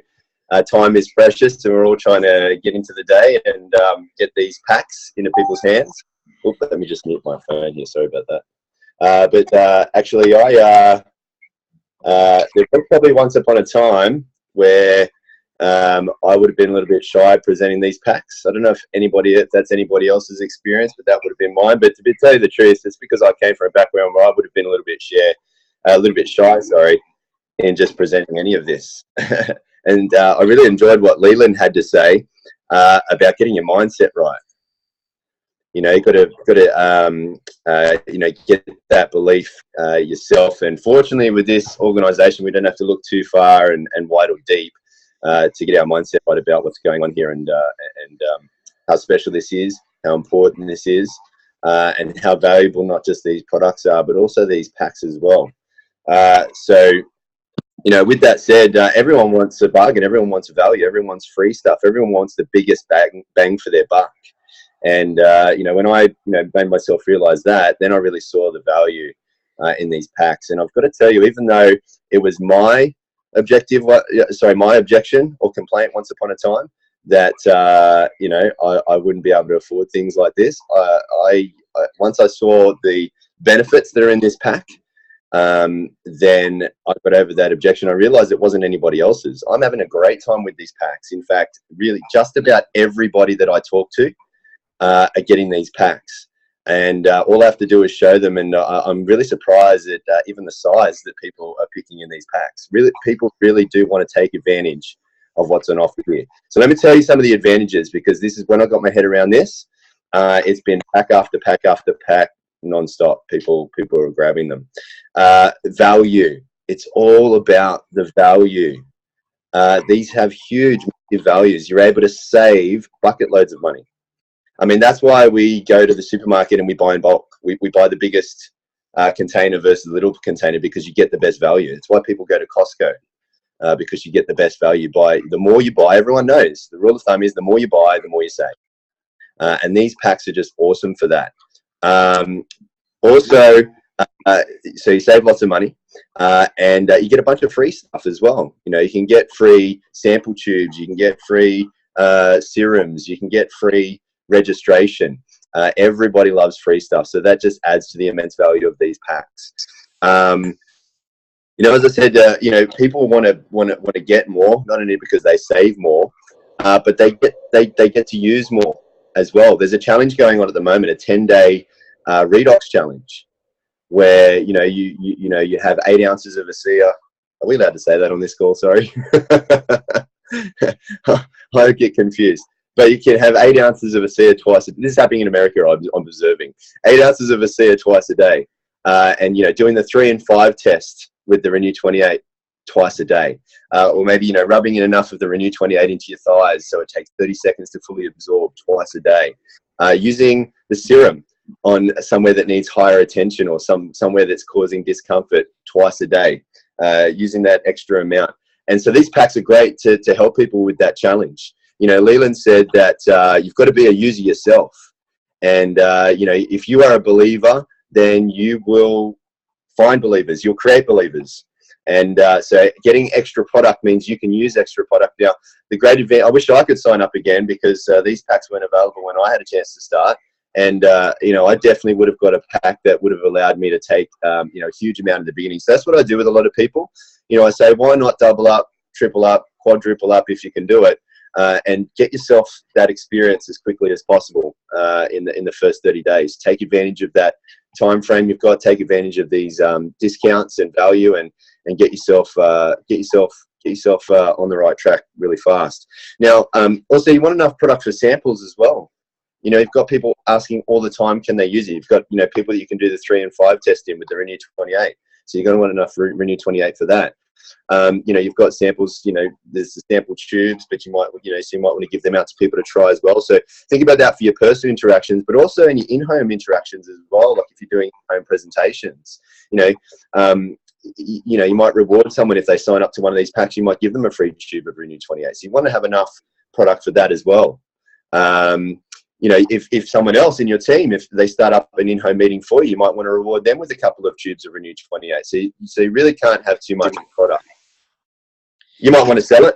time is precious and we're all trying to get into the day and get these packs into people's hands. Oops, let me just mute my phone here. Sorry about that. Actually, there was probably once upon a time where I would have been a little bit shy presenting these packs. I don't know if that's anybody else's experience, but that would have been mine. But to tell you the truth, it's because I came from a background where I would have been a little bit shy, in just presenting any of this. And I really enjoyed what Leland had to say about getting your mindset right. You know, you've got to get that belief yourself. And fortunately, with this organisation, we don't have to look too far and wide or deep to get our mindset right about what's going on here and how special this is, how important this is, and how valuable not just these products are, but also these packs as well. So, you know, with that said, everyone wants a bargain, everyone wants value, everyone wants free stuff, everyone wants the biggest bang for their buck. And, you know, when I, made myself realize that, then I really saw the value in these packs. And I've got to tell you, even though it was my my objection or complaint once upon a time that, I wouldn't be able to afford things like this, once I saw the benefits that are in this pack, then I got over that objection. I realized it wasn't anybody else's. I'm having a great time with these packs. In fact, really just about everybody that I talk to are getting these packs. And all I have to do is show them, and I'm really surprised at even the size that people are picking in these packs. Really, people really do want to take advantage of what's on offer here. So let me tell you some of the advantages, because this is when I got my head around this. It's been pack after pack after pack, non-stop. People are grabbing them. Value. It's all about the value. These have huge values. You're able to save bucket loads of money. I mean, that's why we go to the supermarket and we buy in bulk. We buy the biggest container versus the little container, because you get the best value. It's why people go to Costco, because you get the best value. The more you buy, everyone knows, the rule of thumb is the more you buy, the more you save. And these packs are just awesome for that. So you save lots of money, and you get a bunch of free stuff as well. You know, you can get free sample tubes, you can get free serums, you can get free registration. Everybody loves free stuff, so that just adds to the immense value of these packs. As I said, people want to get more, not only because they save more, but they get to use more as well. There's a challenge going on at the moment, a 10-day redox challenge, where you have 8 ounces of ASEA. Are we allowed to say that on this call? Sorry. I get confused. But you can have 8 ounces of ASEA twice. This is happening in America, I'm observing. 8 ounces of ASEA twice a day. And, doing the 3 and 5 test with the Renew 28 twice a day. Or maybe, rubbing in enough of the Renew 28 into your thighs so it takes 30 seconds to fully absorb twice a day. Using the serum on somewhere that needs higher attention, or somewhere that's causing discomfort twice a day. Using that extra amount. And so these packs are great to help people with that challenge. Leland said that you've got to be a user yourself. And, if you are a believer, then you will find believers. You'll create believers. And so getting extra product means you can use extra product. Now, the great advantage, I wish I could sign up again, because these packs weren't available when I had a chance to start. And, I definitely would have got a pack that would have allowed me to take, a huge amount at the beginning. So that's what I do with a lot of people. I say, why not double up, triple up, quadruple up if you can do it, and get yourself that experience as quickly as possible in the first 30 days. Take advantage of that time frame you've got. Take advantage of these discounts and value, and get yourself on the right track really fast. Now, also, you want enough product for samples as well. You've got people asking all the time, can they use it? You've got, people that you can do the 3 and 5 test in with the Renew 28. So you're going to want enough Renew 28 for that. You've got samples, there's the sample tubes, but you might want to give them out to people to try as well. So think about that for your personal interactions, but also in your in-home interactions as well. Like if you're doing home presentations, you might reward someone if they sign up to one of these packs. You might give them a free tube of Renew 28. So you want to have enough product for that as well. If someone else in your team, if they start up an in-home meeting for you, you might want to reward them with a couple of tubes of Renew 28. So you really can't have too much product. You might want to sell it,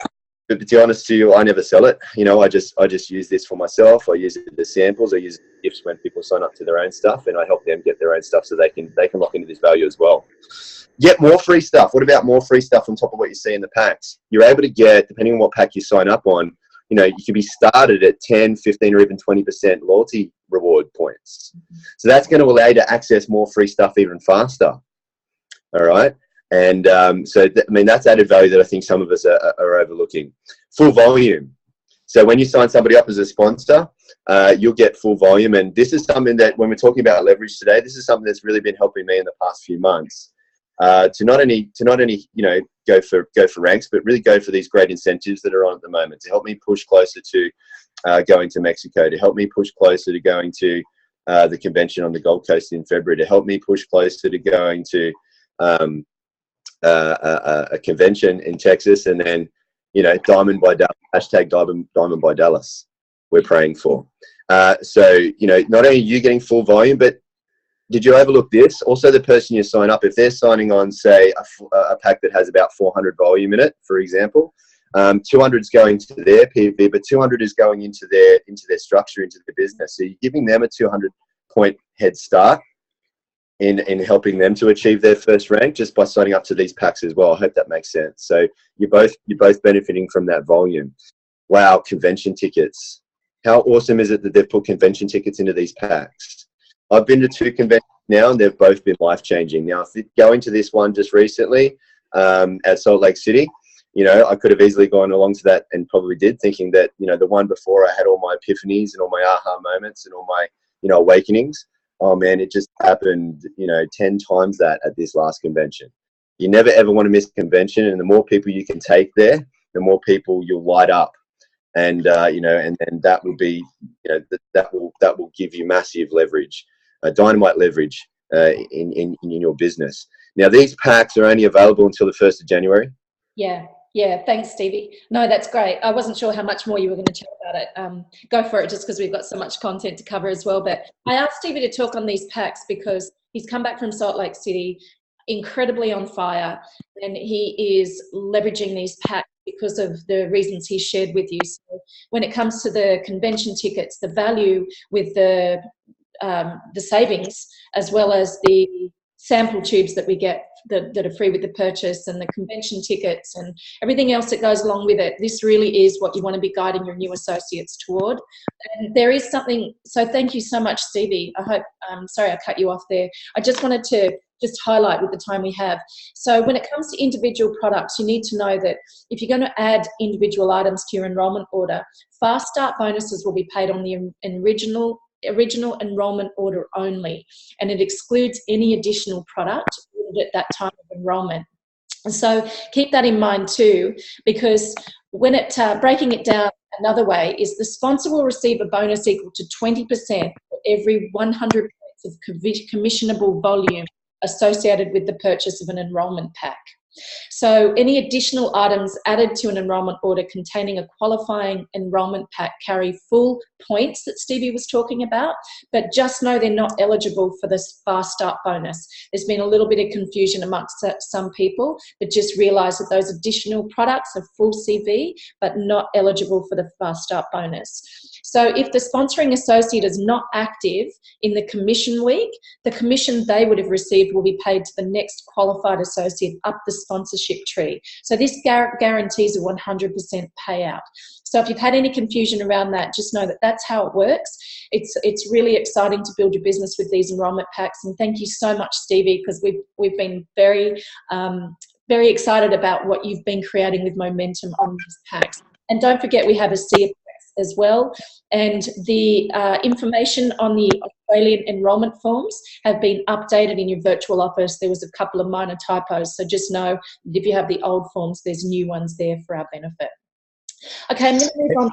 but to be honest to you, I never sell it. I just use this for myself. I use it as samples. I use it as gifts when people sign up to their own stuff, and I help them get their own stuff so they can lock into this value as well. Get more free stuff. What about more free stuff on top of what you see in the packs? You're able to get, depending on what pack you sign up on, you can be started at 10, 15, or even 20% loyalty reward points. So that's going to allow you to access more free stuff even faster. All right. And that's added value that I think some of us are overlooking. Full volume. So when you sign somebody up as a sponsor, you'll get full volume. And this is something that when we're talking about leverage today, this is something that's really been helping me in the past few months. to not only go for ranks, but really go for these great incentives that are on at the moment to help me push closer to going to Mexico, to help me push closer to going to the convention on the Gold Coast in February, to help me push closer to going to a convention in Texas, and then Diamond by Dallas, hashtag Diamond by Dallas, we're praying for. So not only are you getting full volume, but did you overlook this? Also, the person you sign up, if they're signing on, say, a pack that has about 400 volume in it, for example, 200 is going to their PV, but 200 is going into their structure, into their business. So you're giving them a 200-point head start in helping them to achieve their first rank just by signing up to these packs as well. I hope that makes sense. So you're both benefiting from that volume. Wow, convention tickets. How awesome is it that they've put convention tickets into these packs? I've been to 2 conventions now, and they've both been life-changing. Now, going to this one just recently at Salt Lake City, I could have easily gone along to that, and probably did, thinking that, the one before I had all my epiphanies and all my aha moments and all my, awakenings. Oh man, it just happened, 10 times that at this last convention. You never ever want to miss a convention, and the more people you can take there, the more people you'll light up. And, and that will be, that will give you massive leverage, dynamite leverage in your business. Now, these packs are only available until the 1st of January. Yeah, thanks, Stevie. No, that's great. I wasn't sure how much more you were going to chat about it. Go for it, just because we've got so much content to cover as well. But I asked Stevie to talk on these packs because he's come back from Salt Lake City incredibly on fire, and he is leveraging these packs because of the reasons he shared with you. So when it comes to the convention tickets, the value with the savings, as well as the sample tubes that we get that are free with the purchase, and the convention tickets and everything else that goes along with it, this really is what you want to be guiding your new associates toward. And there is something, so thank you so much, Stevie. I hope, sorry I cut you off there. I just wanted to just highlight with the time we have. So when it comes to individual products, you need to know that if you're going to add individual items to your enrollment order, fast start bonuses will be paid on the original enrollment order only, and it excludes any additional product ordered at that time of enrollment. And so keep that in mind too, because when breaking it down another way is the sponsor will receive a bonus equal to 20% for every 100 points of commissionable volume associated with the purchase of an enrollment pack. So any additional items added to an enrollment order containing a qualifying enrollment pack carry full points that Stevie was talking about, but just know they're not eligible for this fast start bonus. There's been a little bit of confusion amongst some people, but just realize that those additional products are full CV, but not eligible for the fast start bonus. So if the sponsoring associate is not active in the commission week, the commission they would have received will be paid to the next qualified associate up the sponsorship tree. So this guarantees a 100% payout. So if you've had any confusion around that, just know that that's how it works. It's really exciting to build your business with these enrollment packs. And thank you so much, Stevie, because we've been very excited about what you've been creating with momentum on these packs. And don't forget, we have ASEA as well, and the information on the Australian enrolment forms have been updated in your virtual office. There was a couple of minor typos, so just know that if you have the old forms, there's new ones there for our benefit. Okay, I'm going to move on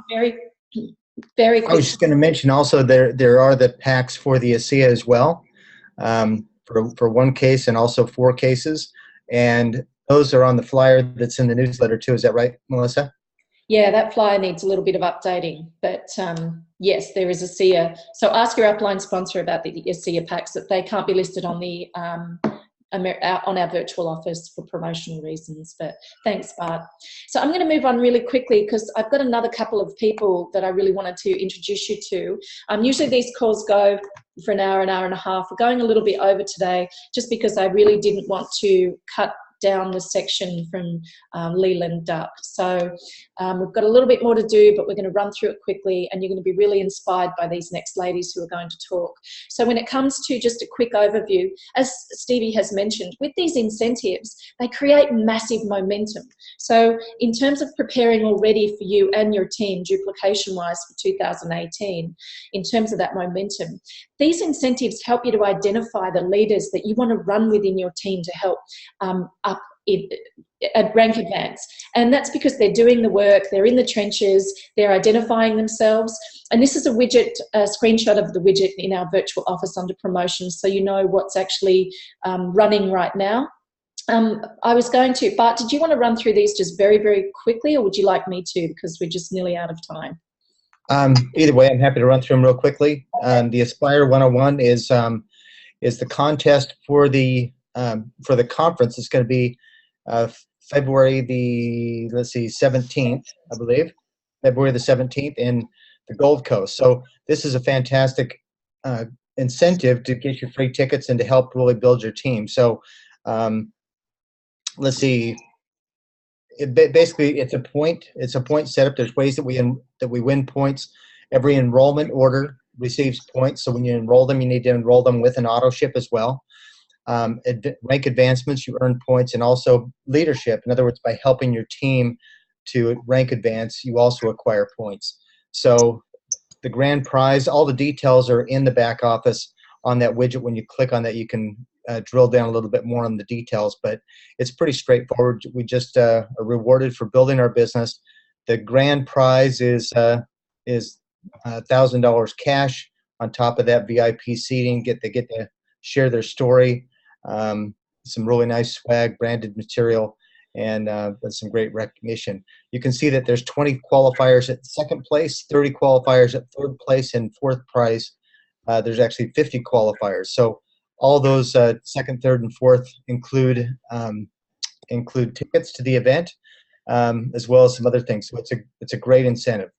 very quickly. I was just going to mention also there are the packs for the ASEA as well, for one case and also 4 cases, and those are on the flyer that's in the newsletter too. Is that right, Melissa? Yeah, that flyer needs a little bit of updating, but yes, there is ASEA. So ask your upline sponsor about the ASEA packs, that they can't be listed on the on our virtual office for promotional reasons. But thanks, Bart. So I'm going to move on really quickly because I've got another couple of people that I really wanted to introduce you to. Usually these calls go for an hour and a half. We're going a little bit over today just because I really didn't want to cut down the section from Leland Duyck. So we've got a little bit more to do, but we're going to run through it quickly, and you're going to be really inspired by these next ladies who are going to talk. So when it comes to just a quick overview, as Stevie has mentioned, with these incentives, they create massive momentum. So in terms of preparing already for you and your team, duplication-wise for 2018, in terms of that momentum, these incentives help you to identify the leaders that you want to run within your team to help up at rank advance. And that's because they're doing the work, they're in the trenches, they're identifying themselves. And this is a widget, a screenshot of the widget in our virtual office under promotions, so you know what's actually running right now. I was going to, Bart, did you want to run through these just very, very quickly, or would you like me to, because we're just nearly out of time? Either way, I'm happy to run through them real quickly. The Aspire 101 is the contest for the conference. It's going to be February the 17th, I believe, February the 17th in the Gold Coast. So this is a fantastic incentive to get your free tickets and to help really build your team. So let's see. Basically, it's a point setup. There's ways that we win points. Every enrollment order receives points. So when you enroll them, you need to enroll them with an auto ship as well. Rank advancements, you earn points, and also leadership. In other words, by helping your team to rank advance, you also acquire points. So the grand prize, all the details are in the back office on that widget. When you click on that, you can drill down a little bit more on the details, but it's pretty straightforward. We just are rewarded for building our business. The grand prize is $1,000 cash. On top of that, VIP seating. They get to share their story. Some really nice swag, branded material, and some great recognition. You can see that there's 20 qualifiers at second place, 30 qualifiers at third place, and fourth prize. There's actually 50 qualifiers. So all those second, third, and fourth include tickets to the event, as well as some other things. So it's a great incentive.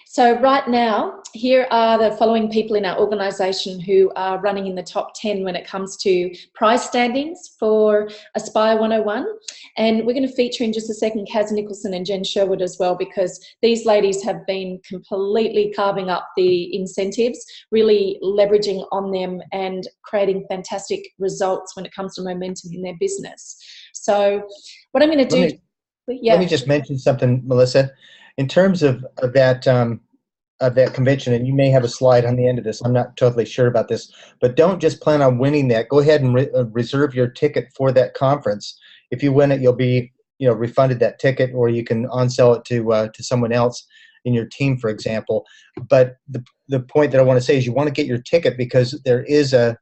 So right now, here are the following people in our organisation who are running in the top 10 when it comes to prize standings for Aspire 101. And we're going to feature in just a second Kaz Nicholson and Jen Sherwood as well, because these ladies have been completely carving up the incentives, really leveraging on them and creating fantastic results when it comes to momentum in their business. So what I'm going to do... Let me just mention something, Melissa. In terms of that convention, and you may have a slide on the end of this, I'm not totally sure about this, but don't just plan on winning that. Go ahead and reserve your ticket for that conference. If you win it, you'll be refunded that ticket, or you can on-sell it to someone else in your team, for example. But the point that I want to say is you want to get your ticket, because there is an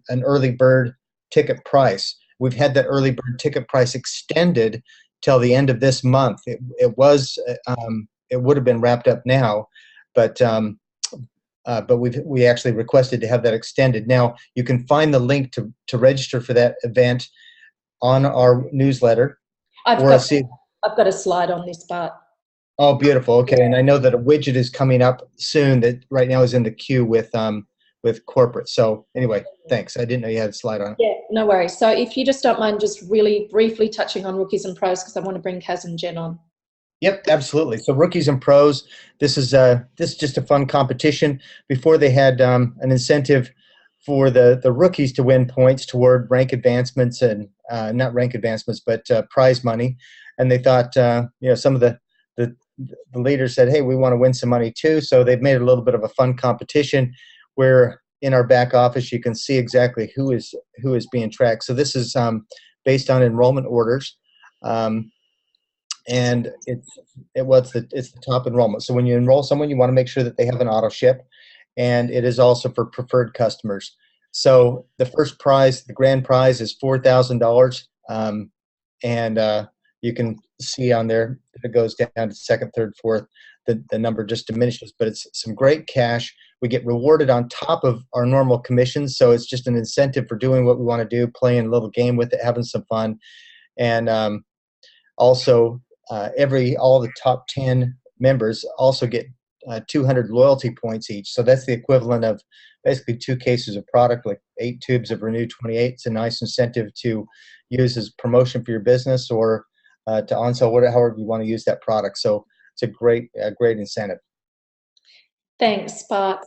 early bird ticket price. We've had that early bird ticket price extended till the end of this month. It would have been wrapped up now, but we actually requested to have that extended. Now you can find the link to register for that event on our newsletter. I've got a slide on this part. Oh, beautiful. Okay, and I know that a widget is coming up soon that right now is in the queue with corporate. So anyway, thanks. I didn't know you had a slide on it. Yeah, no worries. So if you just don't mind just really briefly touching on rookies and pros, because I want to bring Kaz and Jen on. Yep, absolutely. So rookies and pros, this is just a fun competition. Before they had an incentive for the rookies to win points toward rank advancements, and not rank advancements, but prize money. And they thought, some of the leaders said, hey, we want to win some money too. So they've made it a little bit of a fun competition, where in our back office you can see exactly who is being tracked. So this is based on enrollment orders, and it's the top enrollment. So when you enroll someone, you want to make sure that they have an auto ship, and it is also for preferred customers. So the first prize, the grand prize, is $4,000, and you can see on there if it goes down to second, third, fourth, the number just diminishes, but it's some great cash. We get rewarded on top of our normal commissions, so it's just an incentive for doing what we want to do, playing a little game with it, having some fun. And also all the top 10 members also get 200 loyalty points each. So that's the equivalent of basically 2 cases of product, like 8 tubes of Renew 28. It's a nice incentive to use as promotion for your business, or to on-sell, however you want to use that product. So it's a great incentive. Thanks, Bart.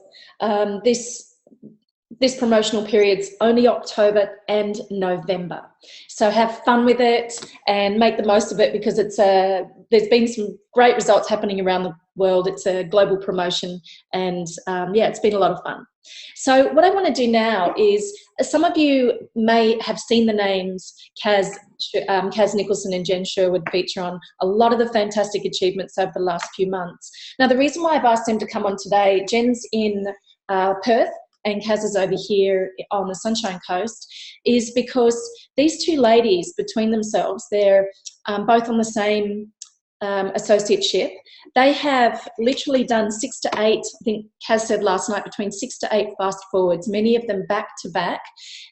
This promotional period's only October and November. So have fun with it and make the most of it, because there's been some great results happening around the world. It's a global promotion, and yeah, it's been a lot of fun. So what I want to do now is, some of you may have seen the names Kaz Nicholson and Jen Sherwood feature on a lot of the fantastic achievements over the last few months. Now, the reason why I've asked them to come on today, Jen's in Perth and Kaz is over here on the Sunshine Coast, is because these two ladies, between themselves, they're both on the same associateship. They have literally done 6 to 8, I think Kaz said last night, between 6 to 8 fast forwards, many of them back to back,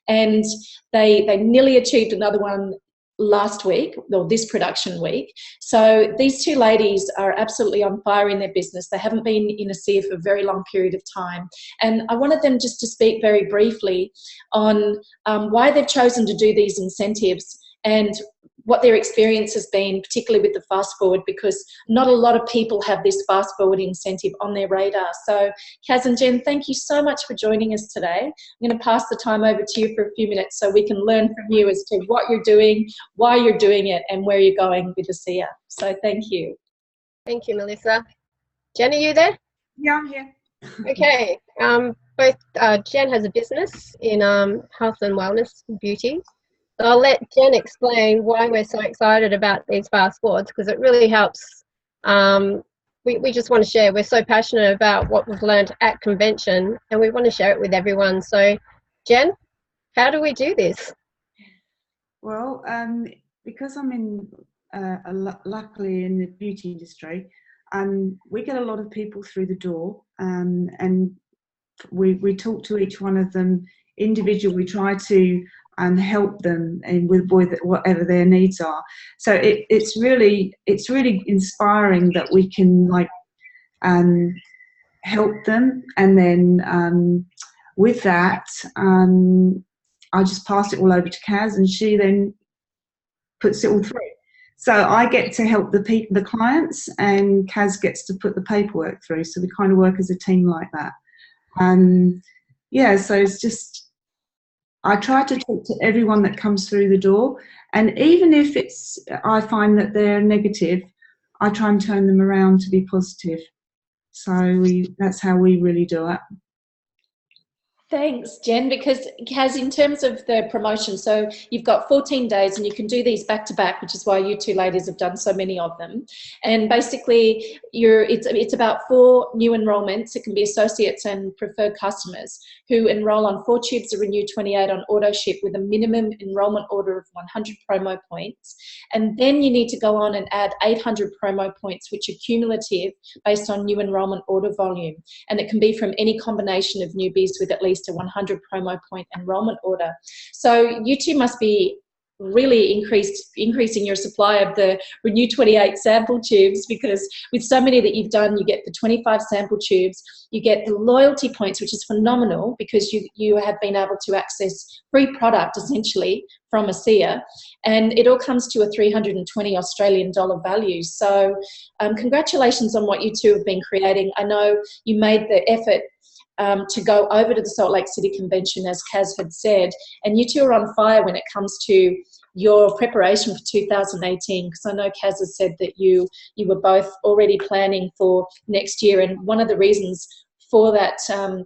and they nearly achieved another one last week, or this production week. So these two ladies are absolutely on fire in their business. They haven't been in ASEA for a very long period of time, and I wanted them just to speak very briefly on why they've chosen to do these incentives and what their experience has been, particularly with the fast forward, because not a lot of people have this fast forward incentive on their radar. So Kaz and Jen, thank you so much for joining us today. I'm going to pass the time over to you for a few minutes so we can learn from you as to what you're doing, why you're doing it, and where you're going with ASEA. So thank you. Thank you, Melissa. Jen, are you there? Yeah, I'm here. Okay. Both Jen has a business in health and wellness and beauty. So I'll let Jen explain why we're so excited about these fast forwards, because it really helps. We just want to share. We're so passionate about what we've learned at convention, and we want to share it with everyone. So, Jen, how do we do this? Well, because I'm in, luckily in the beauty industry, we get a lot of people through the door, and we talk to each one of them individually. We try to help them and with whatever their needs are. So it's really inspiring that we can help them, and then with that I just pass it all over to Kaz, and she then puts it all through. So I get to help the clients, and Kaz gets to put the paperwork through. So we kind of work as a team like that. Yeah, so it's just, I try to talk to everyone that comes through the door, and even if I find that they're negative, I try and turn them around to be positive. So that's how we really do it. Thanks, Jen, because Kaz, in terms of the promotion, so you've got 14 days and you can do these back to back, which is why you two ladies have done so many of them. And basically it's about 4 new enrollments. It can be associates and preferred customers who enroll on 4 tubes of Renew 28 on auto ship with a minimum enrollment order of 100 promo points. And then you need to go on and add 800 promo points, which are cumulative based on new enrollment order volume. And it can be from any combination of newbies with at least a 100 promo point enrollment order. So you two must be really increasing your supply of the Renew 28 sample tubes, because with so many that you've done, you get the 25 sample tubes, you get the loyalty points, which is phenomenal because you have been able to access free product essentially from ASEA, and it all comes to a 320 Australian dollar value. So congratulations on what you two have been creating. I know you made the effort to go over to the Salt Lake City Convention, as Kaz had said, and you two are on fire when it comes to your preparation for 2018, because I know Kaz has said that you were both already planning for next year, and one of the reasons for that,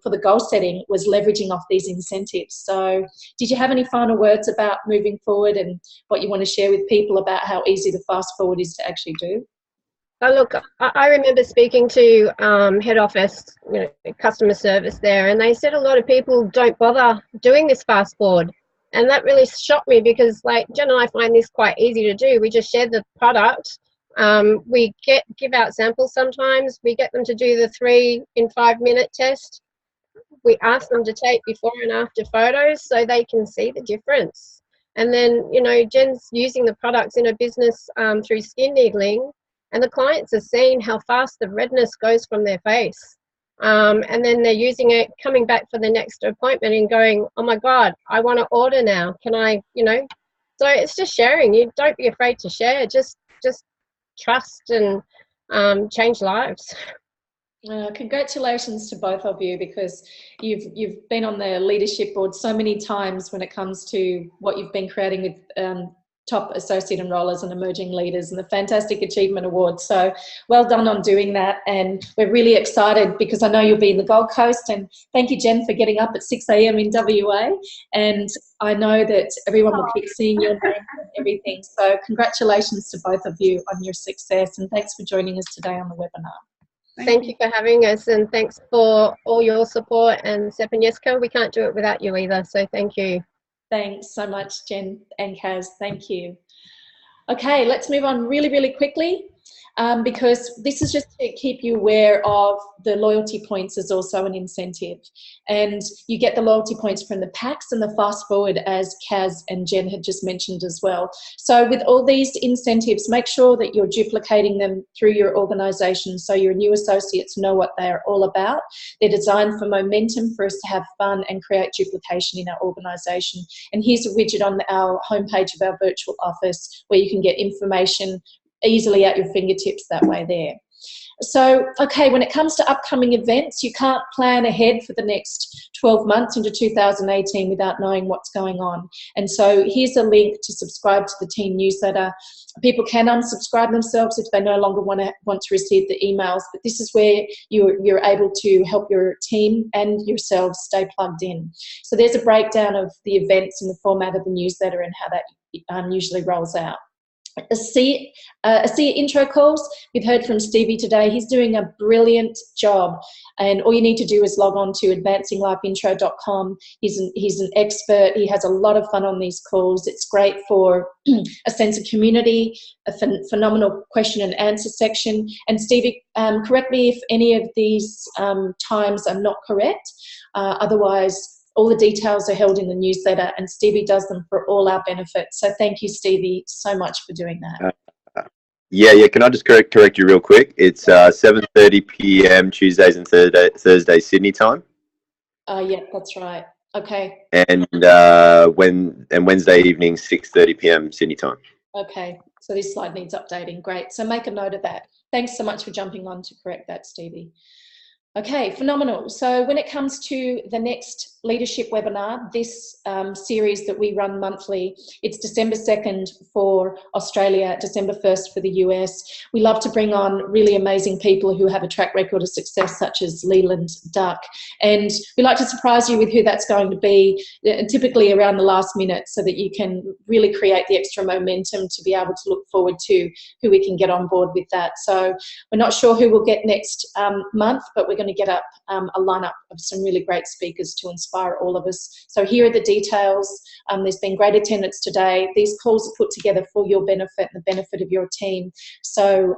for the goal setting, was leveraging off these incentives. So did you have any final words about moving forward and what you want to share with people about how easy the fast forward is to actually do? Oh, look, I remember speaking to head office, customer service there, and they said a lot of people don't bother doing this fast forward. And that really shocked me because, like, Jen and I find this quite easy to do. We just share the product. We give out samples sometimes. We get them to do the 3 in 5 minute test. We ask them to take before and after photos so they can see the difference. And then, Jen's using the products in her business through skin needling. And the clients are seeing how fast the redness goes from their face. And then they're using it, coming back for the next appointment and going, oh my God, I want to order now. Can I, you know? So it's just sharing. You don't be afraid to share. Just trust and change lives. Congratulations to both of you, because you've been on the leadership board so many times when it comes to what you've been creating with top associate enrollers and emerging leaders and the Fantastic Achievement Award. So well done on doing that, and we're really excited because I know you'll be in the Gold Coast, and thank you, Jen, for getting up at 6 a.m. in WA, and I know that everyone will keep seeing your name and everything. So congratulations to both of you on your success, and thanks for joining us today on the webinar. Thank you for having us, and thanks for all your support. And Sep and Jessica, we can't do it without you either, so thank you. Thanks so much, Jen and Kaz. Thank you. Okay, let's move on really, really quickly, because this is just to keep you aware of the loyalty points is also an incentive. And you get the loyalty points from the packs and the fast forward, as Kaz and Jen had just mentioned as well. So with all these incentives, make sure that you're duplicating them through your organisation so your new associates know what they're all about. They're designed for momentum, for us to have fun and create duplication in our organisation. And here's a widget on our homepage of our virtual office where you can get information easily at your fingertips that way there. So, okay, when it comes to upcoming events, you can't plan ahead for the next 12 months into 2018 without knowing what's going on. And so here's a link to subscribe to the team newsletter. People can unsubscribe themselves if they no longer want to receive the emails, but this is where you're able to help your team and yourselves stay plugged in. So there's a breakdown of the events in the format of the newsletter and how that usually rolls out. ASEA intro calls. We've heard from Stevie today. He's doing a brilliant job, and all you need to do is log on to advancinglifeintro.com. He's an expert. He has a lot of fun on these calls. It's great for a sense of community, a phenomenal question and answer section. And Stevie, correct me if any of these times are not correct. Otherwise, all the details are held in the newsletter, and Stevie does them for all our benefits. So thank you, Stevie, so much for doing that. Yeah. Can I just correct you real quick? It's 7:30 p.m. Tuesdays and Thursdays Sydney time. Yeah, that's right. Okay. And Wednesday evening 6:30 p.m. Sydney time. Okay. So this slide needs updating. Great. So make a note of that. Thanks so much for jumping on to correct that, Stevie. Okay, phenomenal. So when it comes to the next leadership webinar, this series that we run monthly, it's December 2nd for Australia, December 1st for the US. We love to bring on really amazing people who have a track record of success, such as Leland Duyck. And we like to surprise you with who that's going to be, typically around the last minute, so that you can really create the extra momentum to be able to look forward to who we can get on board with that. So we're not sure who we'll get next month, but we're going to get up a lineup of some really great speakers to inspire all of us. So here are the details. There's been great attendance today. These calls are put together for your benefit and the benefit of your team. So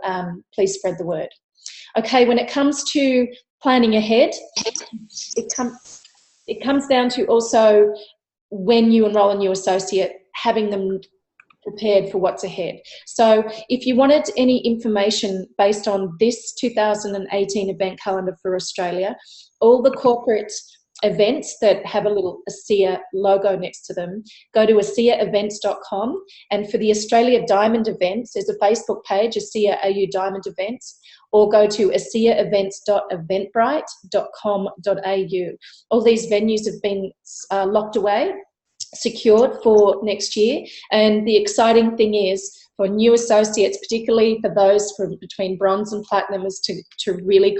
please spread the word. Okay, when it comes to planning ahead, it comes down to also, when you enroll a new associate, having them prepared for what's ahead. So if you wanted any information based on this 2018 event calendar for Australia, all the corporate events that have a little ASEA logo next to them, go to ASEAevents.com, and for the Australia Diamond events, there's a Facebook page, ASEA AU Diamond Events, or go to aseaevents.eventbrite.com.au. All these venues have been locked away, secured for next year, and the exciting thing is for new associates, particularly for those from between bronze and platinum, is to really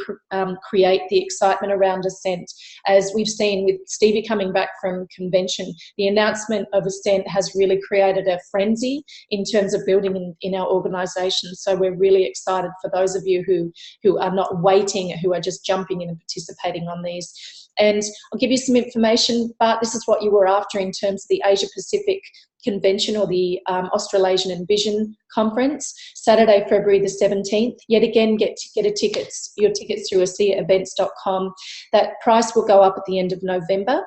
create the excitement around Ascent. As we've seen with Stevie coming back from convention, the announcement of Ascent has really created a frenzy in terms of building in our organisation. So we're really excited for those of you who are not waiting, who are just jumping in and participating on these. And I'll give you some information, but this is what you were after in terms of the Asia Pacific Convention, or the Australasian Envision Conference, Saturday, February the 17th. Yet again, get your tickets through ASEAevents.com. That price will go up at the end of November.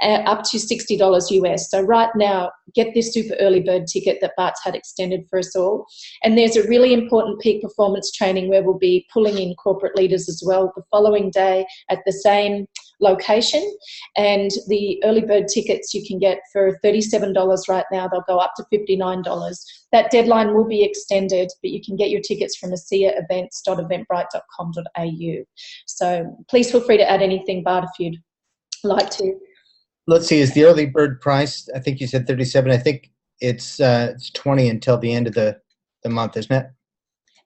up to $60 US. So right now, get this super early bird ticket that Bart's had extended for us all. And there's a really important peak performance training where we'll be pulling in corporate leaders as well the following day at the same location. And the early bird tickets you can get for $37 right now. They'll go up to $59. That deadline will be extended, but you can get your tickets from aseaevents.eventbrite.com.au. So please feel free to add anything, Bart, if you'd like to. Let's see, is the early bird price, I think you said 37, I think it's 20 until the end of the month, isn't it?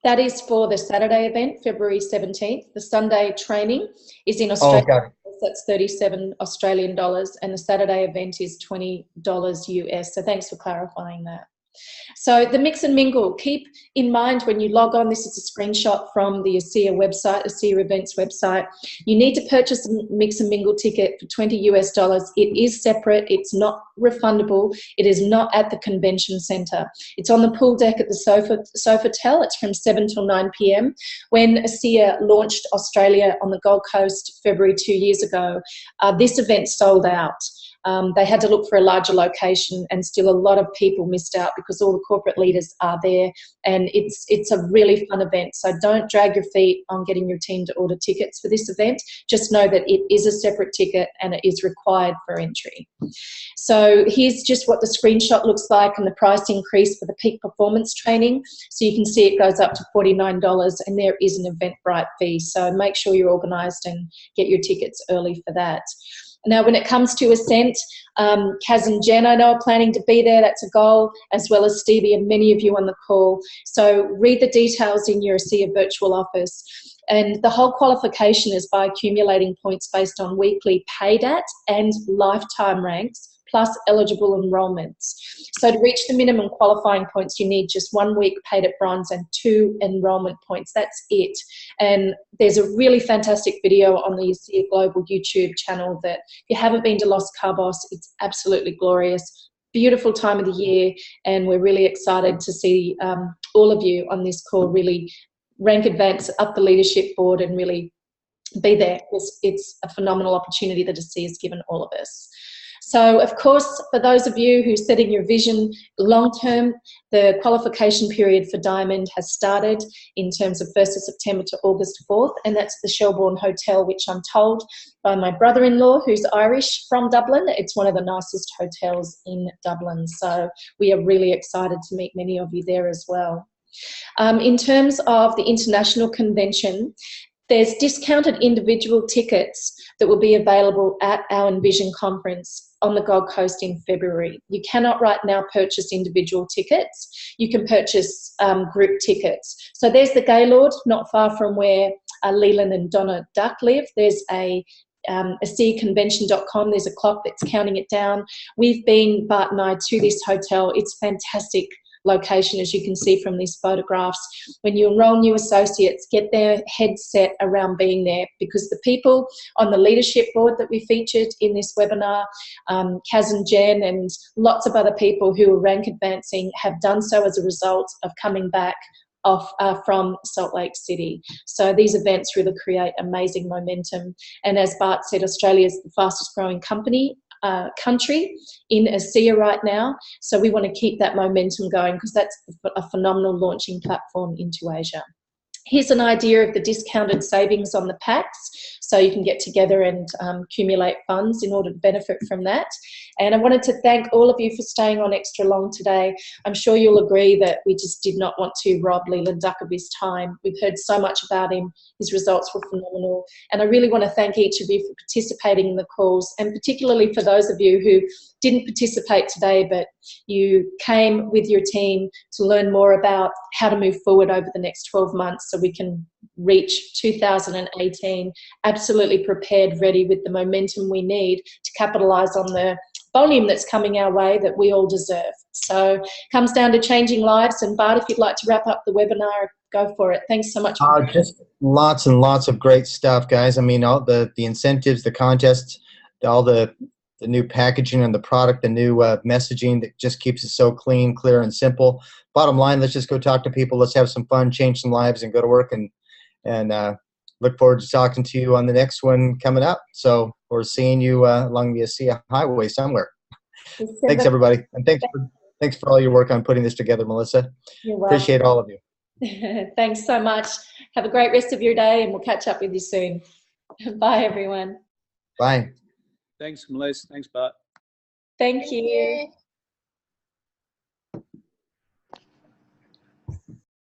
That is for the Saturday event, February 17th. The Sunday training is in Australia. Oh, got it. That's 37 Australian dollars, and the Saturday event is $20 US. So thanks for clarifying that. So the mix and mingle, keep in mind when you log on, this is a screenshot from the ASEA website, ASEA events website. You need to purchase a mix and mingle ticket for $20 US. It is separate. It's not refundable. It is not at the convention centre. It's on the pool deck at the Sofitel. It's from 7 till 9 p.m. When ASEA launched Australia on the Gold Coast February 2 years ago, this event sold out. They had to look for a larger location, and still a lot of people missed out because all the corporate leaders are there, and it's a really fun event. So don't drag your feet on getting your team to order tickets for this event. Just know that it is a separate ticket and it is required for entry. So here's just what the screenshot looks like and the price increase for the peak performance training. So you can see it goes up to $49, and there is an Eventbrite fee. So make sure you're organised and get your tickets early for that. Now, when it comes to Ascent, Kaz and Jen, I know, are planning to be there. That's a goal, as well as Stevie and many of you on the call. So read the details in your ASEA virtual office. And the whole qualification is by accumulating points based on weekly paid at and lifetime ranks, plus eligible enrolments. So to reach the minimum qualifying points, you need just 1 week paid at bronze and 2 enrolment points. That's it. And there's a really fantastic video on the ASEA Global YouTube channel that if you haven't been to Los Cabos, it's absolutely glorious. Beautiful time of the year, and we're really excited to see all of you on this call really rank advance up the leadership board and really be there. It's a phenomenal opportunity that ASEA has given all of us. So, of course, for those of you who are setting your vision long-term, the qualification period for Diamond has started in terms of 1st of September to August 4th, and that's the Shelbourne Hotel, which I'm told by my brother-in-law, who's Irish, from Dublin. It's one of the nicest hotels in Dublin, so we are really excited to meet many of you there as well. In terms of the international convention, there's discounted individual tickets that will be available at our Envision conference on the Gold Coast in February. You cannot right now purchase individual tickets. You can purchase group tickets. So there's the Gaylord, not far from where Leland and Donna Duck live. There's ASEAconvention.com. There's a clock that's counting it down. We've been, Bart and I, to this hotel. It's fantastic location, as you can see from these photographs. When you enroll new associates, get their head set around being there, because the people on the leadership board that we featured in this webinar, Kaz and Jen and lots of other people who are rank advancing, have done so as a result of coming back from Salt Lake City. So these events really create amazing momentum. And as Bart said, Australia is the fastest growing country in ASEA right now. So we want to keep that momentum going, because that's a phenomenal launching platform into Asia. Here's an idea of the discounted savings on the packs, so you can get together and accumulate funds in order to benefit from that. And I wanted to thank all of you for staying on extra long today. I'm sure you'll agree that we just did not want to rob Leland Duyck of his time. We've heard so much about him. His results were phenomenal. And I really want to thank each of you for participating in the calls, and particularly for those of you who didn't participate today, but you came with your team to learn more about how to move forward over the next 12 months so we can reach 2018 absolutely prepared, ready, with the momentum we need to capitalize on the volume that's coming our way that we all deserve. So it comes down to changing lives. And Bart, if you'd like to wrap up the webinar, go for it. Thanks so much. Just lots and lots of great stuff, guys. I mean, all the incentives, the contests, all the new packaging and the product, the new messaging that just keeps it so clean, clear, and simple. Bottom line, let's just go talk to people. Let's have some fun, change some lives, and go to work and look forward to talking to you on the next one coming up. So, or seeing you along the ASEA highway somewhere. Thanks, everybody. And thanks for all your work on putting this together, Melissa. You're welcome. Appreciate all of you. Thanks so much. Have a great rest of your day, and we'll catch up with you soon. Bye, everyone. Bye. Thanks, Melissa. Thanks, Bart. Thank you.